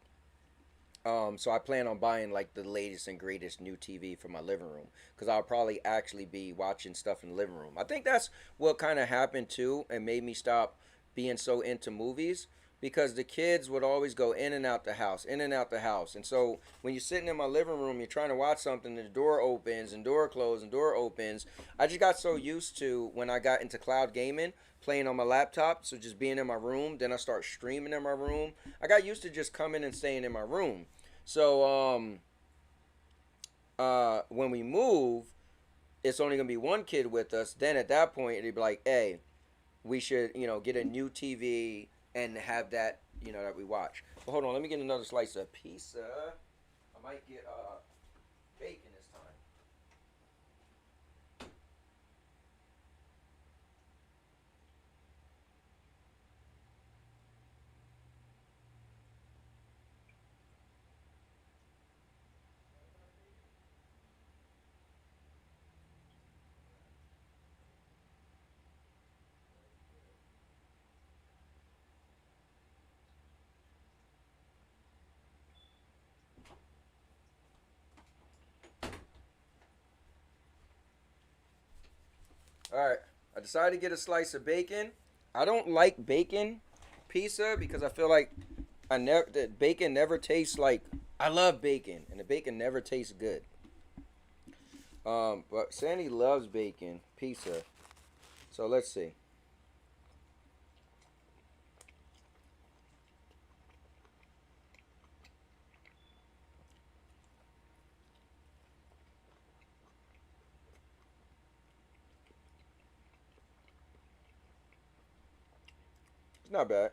So I plan on buying like the latest and greatest new TV for my living room, because I'll probably actually be watching stuff in the living room. I think that's what kind of happened too and made me stop being so into movies, because the kids would always go in and out the house. And so when you're sitting in my living room, you're trying to watch something, and the door opens and door closes and door opens. I just got so used to, when I got into cloud gaming, playing on my laptop, so just being in my room, then I start streaming in my room. I got used to just coming and staying in my room. So when we move, it's only going to be one kid with us. Then at that point, it'd be like, hey, we should, get a new TV and have that, that we watch. But hold on, let me get another slice of pizza. I might get bacon this time. Alright, I decided to get a slice of bacon. I don't like bacon pizza because I feel like that bacon never tastes like, I love bacon, and the bacon never tastes good. But Sandy loves bacon pizza. So let's see. Not bad.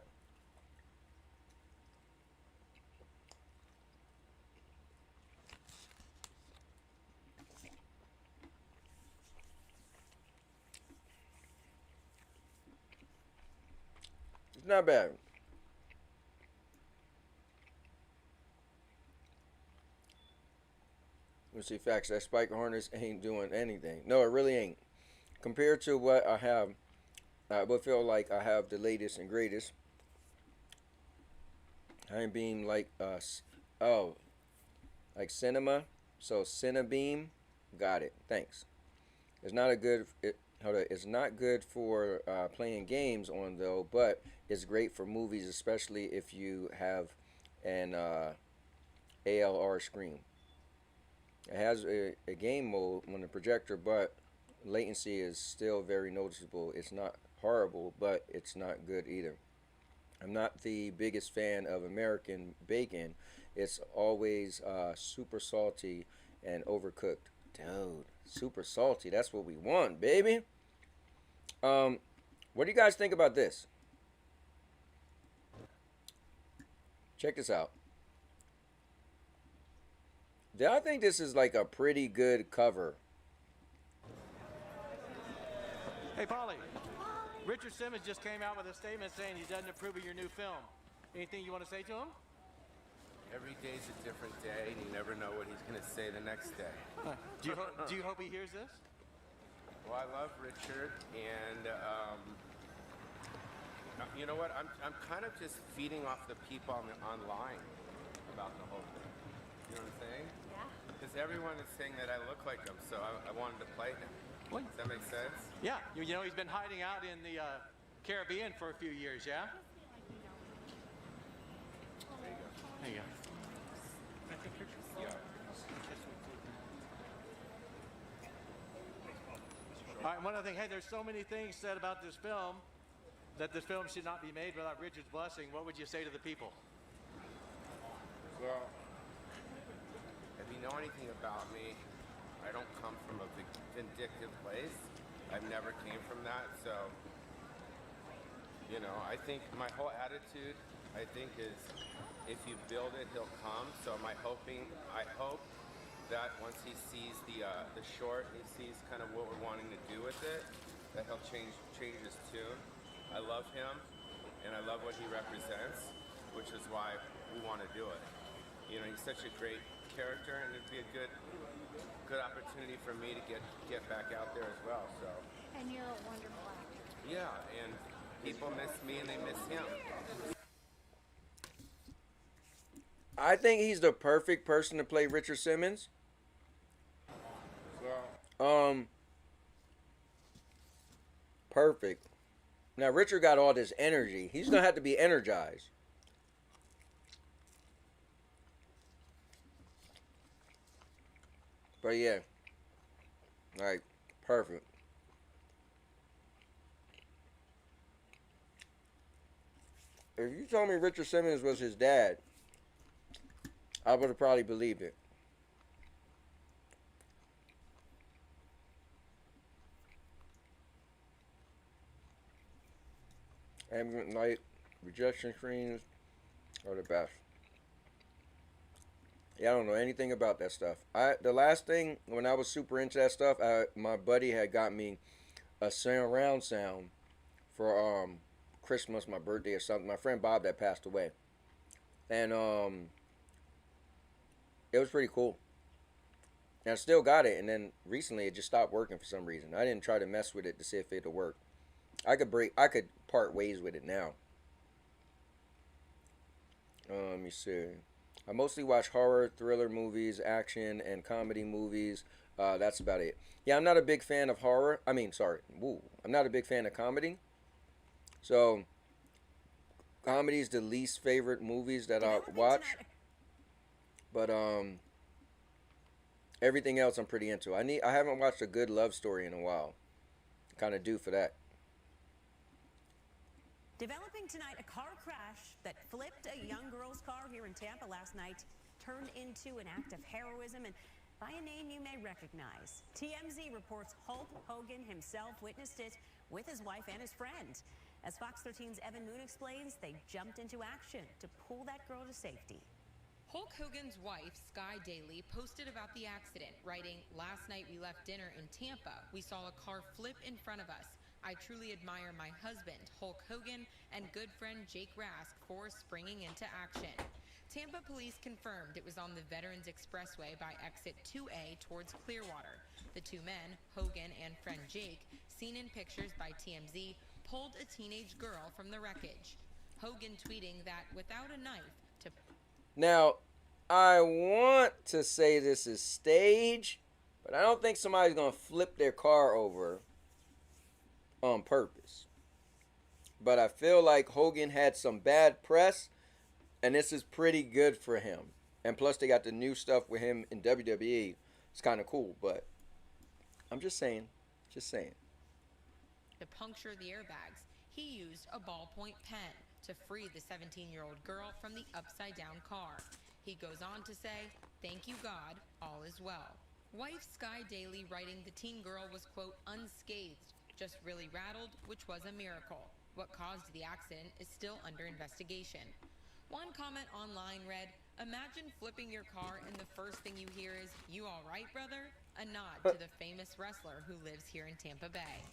It's not bad. Let's see, facts. That spike harness ain't doing anything. No, it really ain't. Compared to what I have, I would feel like I have the latest and greatest. I ain't being like like cinema. So Cinebeam, got it. Thanks. It's not it's not good for playing games on though, but it's great for movies, especially if you have an ALR screen. It has a game mode on the projector, but latency is still very noticeable. It's not horrible, but it's not good either. I'm not the biggest fan of American bacon. It's always super salty and overcooked. Dude, super salty. That's what we want, baby. What do you guys think about this? Check this out. I think this is like a pretty good cover. Hey, Polly. Richard Simmons just came out with a statement saying he doesn't approve of your new film. Anything you want to say to him? Every day's a different day, and you never know what he's going to say the next day. Do you hope he hears this? Well, I love Richard, and you know what? I'm kind of just feeding off the people online about the whole thing. You know what I'm saying? Yeah. Because everyone is saying that I look like him, so I wanted to play him. What? Does that make sense? Yeah. You know, he's been hiding out in the Caribbean for a few years, yeah? There you go. All right, one other thing. Hey, there's so many things said about this film that this film should not be made without Richard's blessing. What would you say to the people? Well, if you know anything about me, I don't come from a vindictive place. I've never came from that, so, you know, I think my whole attitude, I think, is if you build it, he'll come. So I hope that once he sees the short, he sees kind of what we're wanting to do with it, that he'll change his tune. I love him, and I love what he represents, which is why we want to do it. You know, he's such a great character, and it'd be a good opportunity for me to get back out there as well. So. And you're a wonderful actor. Yeah, and people miss me and they miss him. I think he's the perfect person to play Richard Simmons. Perfect. Now Richard got all this energy. He's gonna have to be energized. But yeah, like perfect. If you told me Richard Simmons was his dad, I would have probably believed it. Ambient light, projection screens are the best. Yeah, I don't know anything about that stuff. The last thing, when I was super into that stuff, my buddy had got me a surround sound for Christmas, my birthday or something. My friend Bob that passed away. And it was pretty cool. And I still got it, and then recently it just stopped working for some reason. I didn't try to mess with it to see if it'll work. I could part ways with it now. Let me see. I mostly watch horror, thriller movies, action, and comedy movies. That's about it. Yeah, I'm not a big fan of horror. I'm not a big fan of comedy. So, comedy's the least favorite movies that I watch. But everything else I'm pretty into. I haven't watched a good love story in a while. Kind of due for that. Developing tonight, a car crash that flipped a young girl's car here in Tampa last night turned into an act of heroism, and by a name you may recognize. TMZ reports Hulk Hogan himself witnessed it with his wife and his friend. As Fox 13's Evan Moon explains, they jumped into action to pull that girl to safety. Hulk Hogan's wife, Sky Daly, posted about the accident, writing, "Last night we left dinner in Tampa. We saw a car flip in front of us. I truly admire my husband, Hulk Hogan, and good friend Jake Rask for springing into action." Tampa police confirmed it was on the Veterans Expressway by exit 2A towards Clearwater. The two men, Hogan and friend Jake, seen in pictures by TMZ, pulled a teenage girl from the wreckage. Hogan tweeting that without a knife to... Now, I want to say this is stage, but I don't think somebody's going to flip their car over on purpose. But I feel like Hogan had some bad press, and this is pretty good for him. And plus they got the new stuff with him in WWE. It's kind of cool, but I'm just saying. To puncture the airbags, he used a ballpoint pen to free the 17-year-old girl from the upside-down car. He goes on to say, "Thank you, God, all is well." Wife Sky Daly writing the teen girl was, quote, "unscathed, just really rattled, which was a miracle. What caused the accident is still under investigation." One comment online read, "Imagine flipping your car and the first thing you hear is, 'You all right, brother?' A nod to the famous wrestler who lives here in Tampa Bay."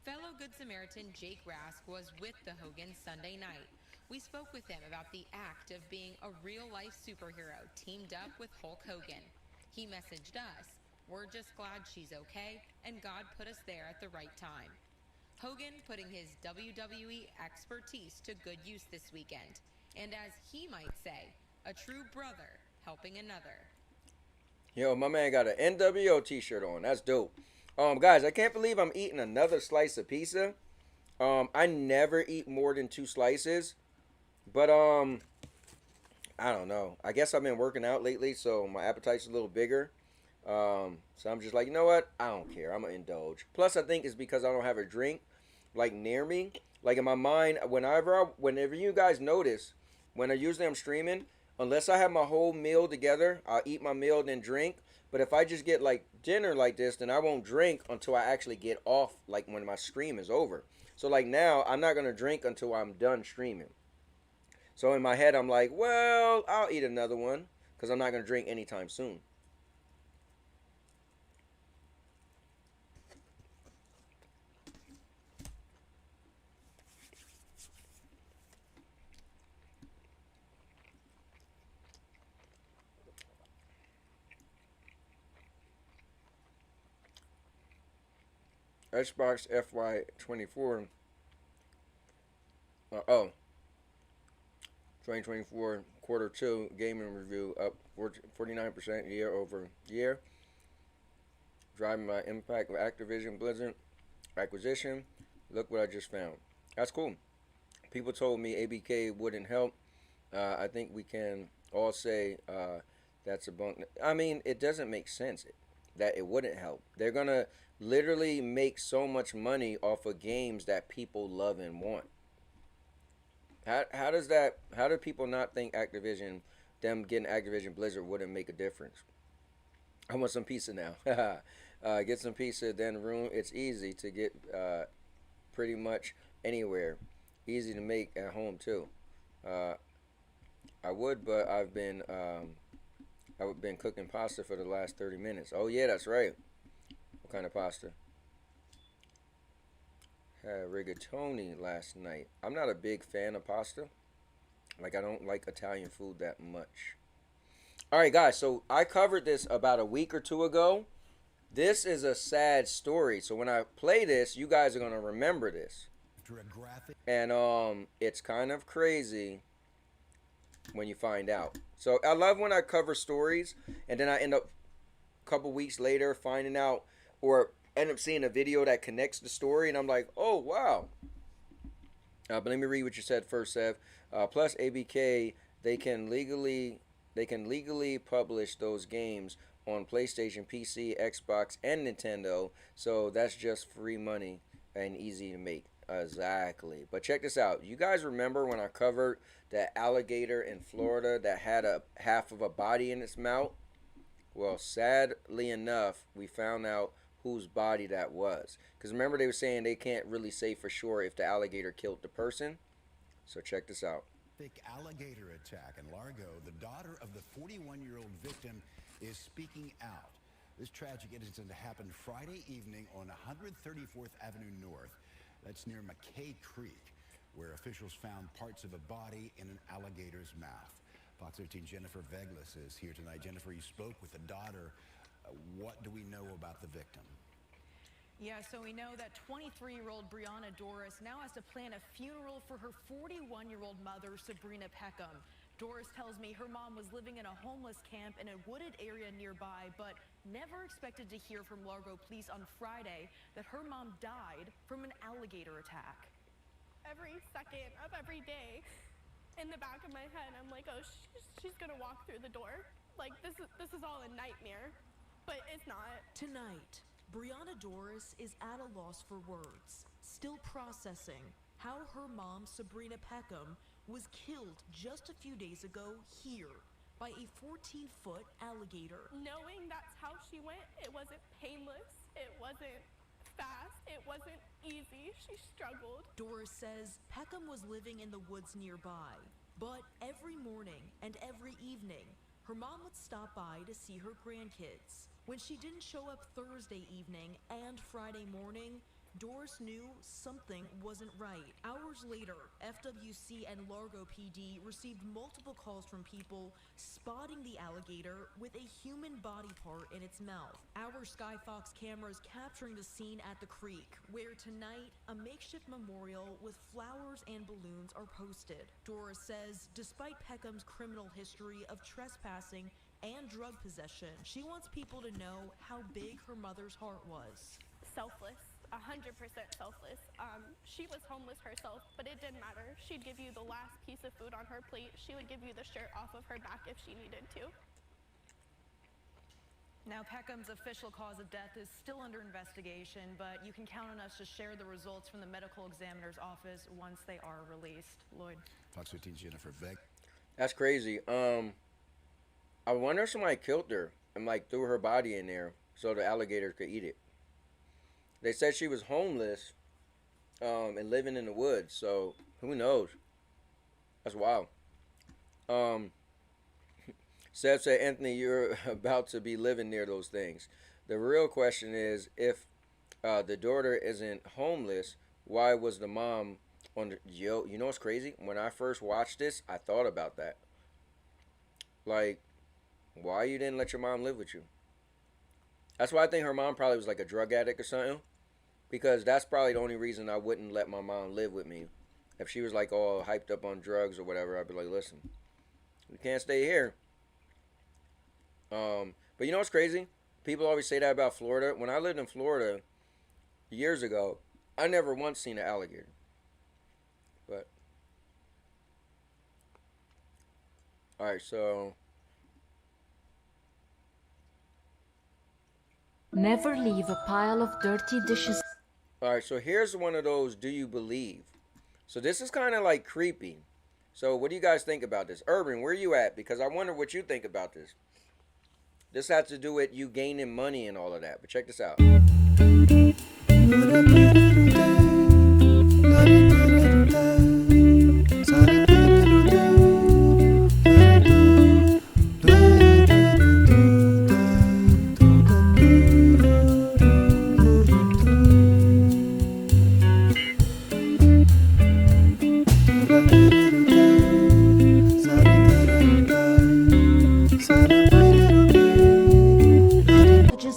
Fellow Good Samaritan Jake Rask was with the Hogans Sunday night. We spoke with him about the act of being a real-life superhero teamed up with Hulk Hogan. He messaged us, "We're just glad she's okay, and God put us there at the right time." Hogan putting his WWE expertise to good use this weekend. And as he might say, a true brother helping another. Yo, my man got an NWO t-shirt on. That's dope. Guys, I can't believe I'm eating another slice of pizza. I never eat more than 2 slices. But, I don't know. I guess I've been working out lately, so my appetite's a little bigger. So I'm just like, you know what? I don't care. I'm going to indulge. Plus, I think it's because I don't have a drink, like, near me. Like, in my mind, whenever you guys notice, when I'm streaming, unless I have my whole meal together, I'll eat my meal, then drink. But if I just get, like, dinner like this, then I won't drink until I actually get off, like, when my stream is over. So, like, now, I'm not going to drink until I'm done streaming. So, in my head, I'm like, well, I'll eat another one because I'm not going to drink anytime soon. Xbox FY24. 2024 quarter 2 gaming review up 49% year over year. Driving by impact of Activision Blizzard acquisition. Look what I just found. That's cool. People told me ABK wouldn't help. I think we can all say that's a bunk. I mean, it doesn't make sense that it wouldn't help. They're going to literally make so much money off of games that people love and want. How do people not think Activision, them getting Activision Blizzard wouldn't make a difference? I want some pizza now. Get some pizza, then room. It's easy to get pretty much anywhere. Easy to make at home too. I would, but I've been cooking pasta for the last 30 minutes. Oh yeah, that's right. What kind of pasta? Had rigatoni last night. I'm not a big fan of pasta. Like, I don't like Italian food that much. Alright guys, so I covered this about a week or 2 ago. This is a sad story. So when I play this, you guys are going to remember this. And it's kind of crazy when you find out. So I love when I cover stories and then I end up a couple weeks later finding out or end up seeing a video that connects the story and I'm like, oh wow. But let me read what you said first, Sev. Plus ABK, they can legally publish those games on PlayStation, PC, Xbox, and Nintendo. So that's just free money and easy to make. Exactly. But check this out. You guys remember when I covered that alligator in Florida that had a half of a body in its mouth? Well, sadly enough, we found out whose body that was. Because remember they were saying they can't really say for sure if the alligator killed the person. So check this out. Alligator attack in Largo. The daughter of the 41-year-old victim is speaking out. This tragic incident happened Friday evening on 134th Avenue North. That's near McKay Creek, where officials found parts of a body in an alligator's mouth. Fox 13 Jennifer Veglas is here tonight. Jennifer, you spoke with the daughter. What do we know about the victim? Yeah, so we know that 23-year-old Brianna Doris now has to plan a funeral for her 41-year-old mother, Sabrina Peckham. Doris tells me her mom was living in a homeless camp in a wooded area nearby, but never expected to hear from Largo police on Friday that her mom died from an alligator attack. Every second of every day, in the back of my head, I'm like, oh, she's gonna walk through the door. Like, this is all a nightmare, but it's not. Tonight, Brianna Doris is at a loss for words, still processing how her mom, Sabrina Peckham, was killed just a few days ago here by a 14-foot alligator. Knowing that's how she went, it wasn't painless, it wasn't fast, it wasn't easy, she struggled. Doris says Peckham was living in the woods nearby, But every morning and every evening, her mom would stop by to see her grandkids. When she didn't show up Thursday evening and Friday morning, Doris knew something wasn't right. Hours later, FWC and Largo PD received multiple calls from people spotting the alligator with a human body part in its mouth. Our Skyfox cameras capturing the scene at the creek, where tonight a makeshift memorial with flowers and balloons are posted. Doris says despite Peckham's criminal history of trespassing and drug possession, she wants people to know how big her mother's heart was. Selfless. 100% selfless. She was homeless herself, but it didn't matter. She'd give you the last piece of food on her plate. She would give you the shirt off of her back if she needed to. Now, Peckham's official cause of death is still under investigation, but you can count on us to share the results from the medical examiner's office once they are released. Lloyd. Fox 15 Jennifer Beck. That's crazy. I wonder if somebody killed her and like threw her body in there so the alligator could eat it. They said she was homeless and living in the woods, so who knows? That's wild. Seth said, Anthony, you're about to be living near those things. The real question is, if the daughter isn't homeless, why was the mom on the... Yo, you know what's crazy? When I first watched this, I thought about that. Like, why you didn't let your mom live with you? That's why I think her mom probably was like a drug addict or something. Because that's probably the only reason I wouldn't let my mom live with me. If she was like all hyped up on drugs or whatever, I'd be like, listen, we can't stay here. But you know what's crazy? People always say that about Florida. When I lived in Florida years ago, I never once seen an alligator. But, all right, so... Never leave a pile of dirty dishes. All right, so here's one of those do you believe? So this is kind of like creepy. So what do you guys think about this? Urban, where you at? Because I wonder what you think about this. This has to do with you gaining money and all of that. But check this out.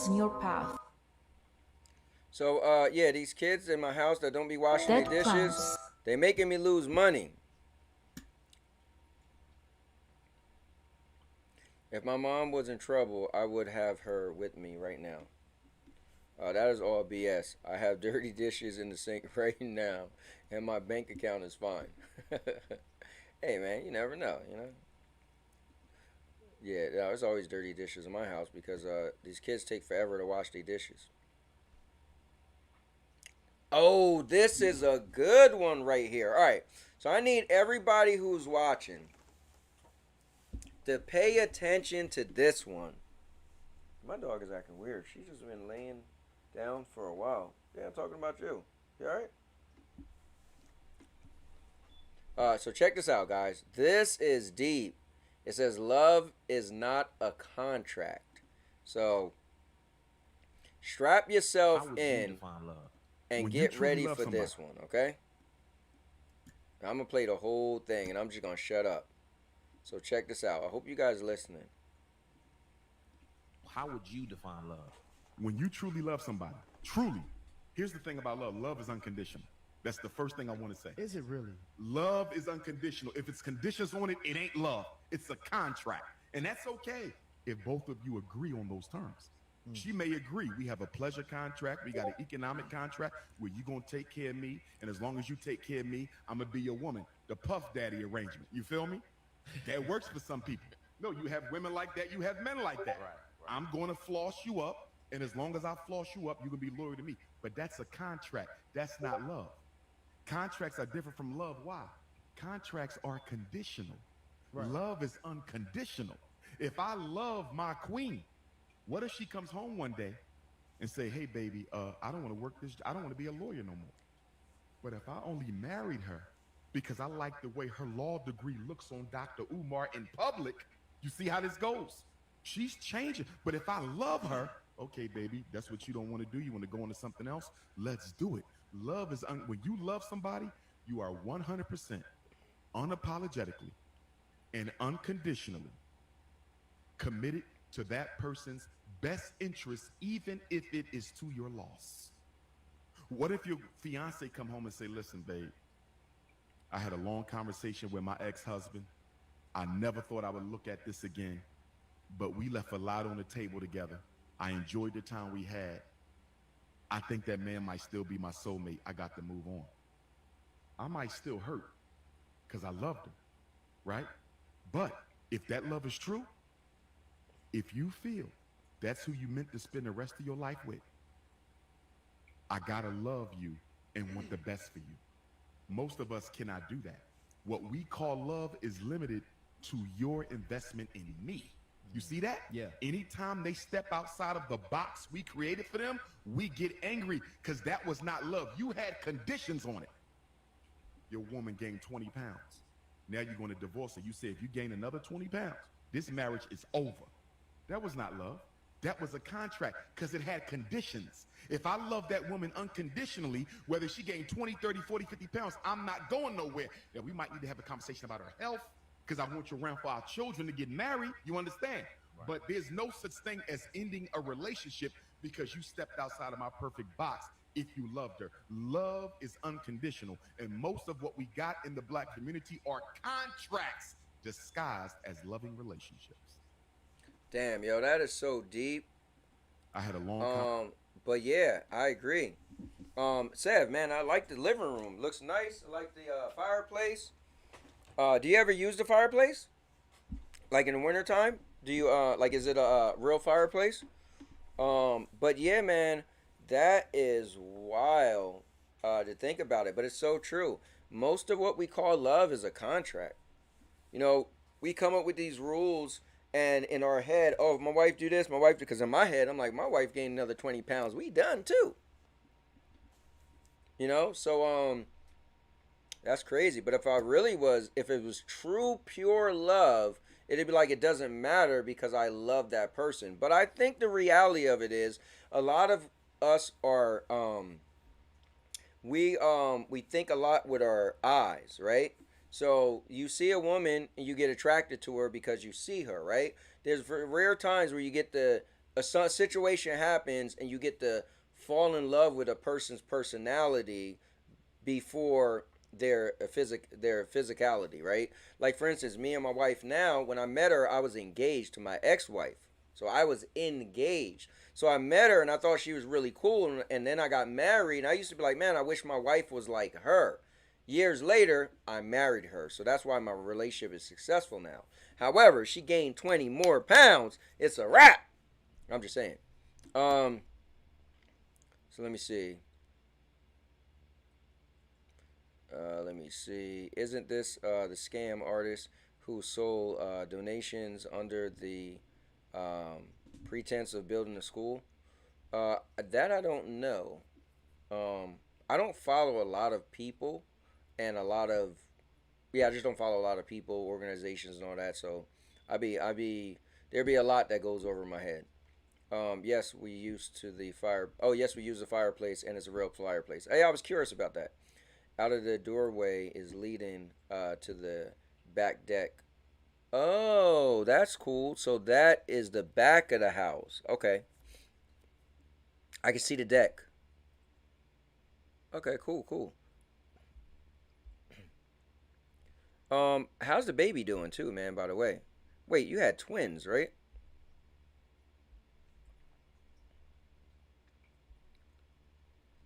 In your path. So, yeah, these kids in my house that don't be washing their dishes, they making me lose money. If my mom was in trouble, I would have her with me right now. That is all BS. I have dirty dishes in the sink right now, and my bank account is fine. Hey, man, you never know, you know? Yeah, there's always dirty dishes in my house because these kids take forever to wash their dishes. Oh, this is a good one right here. All right, so I need everybody who's watching to pay attention to this one. My dog is acting weird. She's just been laying down for a while. Yeah, I'm talking about you. You all right? So check this out, guys. This is deep. It says love is not a contract. So strap yourself in and get ready for this one, okay? I'm going to play the whole thing and I'm just going to shut up. So check this out. I hope you guys are listening. How would you define love? When you truly love somebody, truly. Here's the thing about love. Love is unconditional. That's the first thing I want to say. Is it really? Love is unconditional. If it's conditions on it, it ain't love. It's a contract. And that's okay if both of you agree on those terms. She may agree. We have a pleasure contract. We got an economic contract where you're going to take care of me. And as long as you take care of me, I'm going to be your woman. The Puff Daddy arrangement. You feel me? That works for some people. No, you have women like that. You have men like that. Right. I'm going to floss you up. And as long as I floss you up, you're going to be loyal to me. But that's a contract. That's not love. Contracts are different from love. Why? Contracts are conditional. Right. Love is unconditional. If I love my queen, what if she comes home one day and say, hey, baby, I don't want to work this. I don't want to be a lawyer no more. But if I only married her because I like the way her law degree looks on Dr. Umar in public. You see how this goes? She's changing. But if I love her, okay, baby, that's what you don't want to do. You want to go into something else? Let's do it. Love is, when you love somebody, you are 100% unapologetically and unconditionally committed to that person's best interest, even if it is to your loss. What if your fiance come home and say, listen, babe, I had a long conversation with my ex-husband. I never thought I would look at this again, but we left a lot on the table together. I enjoyed the time we had. I think that man might still be my soulmate. I got to move on. I might still hurt because I loved him, right? But if that love is true, if you feel that's who you meant to spend the rest of your life with, I gotta love you and want the best for you. Most of us cannot do that. What we call love is limited to your investment in me. You see that? Yeah. Anytime they step outside of the box we created for them, we get angry because that was not love. You had conditions on it. Your woman gained 20 pounds. Now you're going to divorce her. You say, if you gain another 20 pounds, this marriage is over. That was not love. That was a contract because it had conditions. If I love that woman unconditionally, whether she gained 20, 30, 40, 50 pounds, I'm not going nowhere. Now, we might need to have a conversation about her health because I want you around for our children to get married. You understand? Right. But there's no such thing as ending a relationship because you stepped outside of my perfect box if you loved her. Love is unconditional. And most of what we got in the black community are contracts disguised as loving relationships. Damn, yo, that is so deep. I had a long but yeah, I agree. Sev, man, I like the living room. Looks nice. I like the fireplace. Do you ever use the fireplace? Like in the wintertime? Do you like, is it a real fireplace? But yeah, man, that is wild to think about it, but it's so true. Most of what we call love is a contract. You know, we come up with these rules. And in our head, oh, if my wife do this, my wife do, because in my head, I'm like, my wife gained another 20 pounds. We done too. You know, so that's crazy. But if it was true, pure love, it'd be like, it doesn't matter because I love that person. But I think the reality of it is, a lot of us are, we think a lot with our eyes, right? So you see a woman and you get attracted to her because you see her, right? There's rare times where you get a situation happens and you get to fall in love with a person's personality before their physicality, right? Like, for instance, me and my wife now, when I met her, I was engaged to my ex-wife. So I was engaged. So I met her and I thought she was really cool. And then I got married. And I used to be like, man, I wish my wife was like her. Years later, I married her. So that's why my relationship is successful now. However, she gained 20 more pounds. It's a wrap. I'm just saying. So let me see. Isn't this the scam artist who sold donations under the pretense of building a school? That I don't know. I don't follow a lot of people. And I just don't follow a lot of people, organizations, and all that. So there'd be a lot that goes over my head. Yes, we use the fireplace, and it's a real fireplace. Hey, I was curious about that. Out of the doorway is leading to the back deck. Oh, that's cool. So that is the back of the house. Okay. I can see the deck. Okay, cool. How's the baby doing too, man, by the way? Wait, you had twins, right?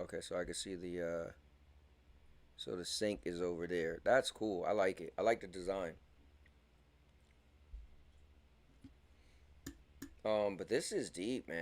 Okay, so I can see so the sink is over there. That's cool. I like it. I like the design. But this is deep, man.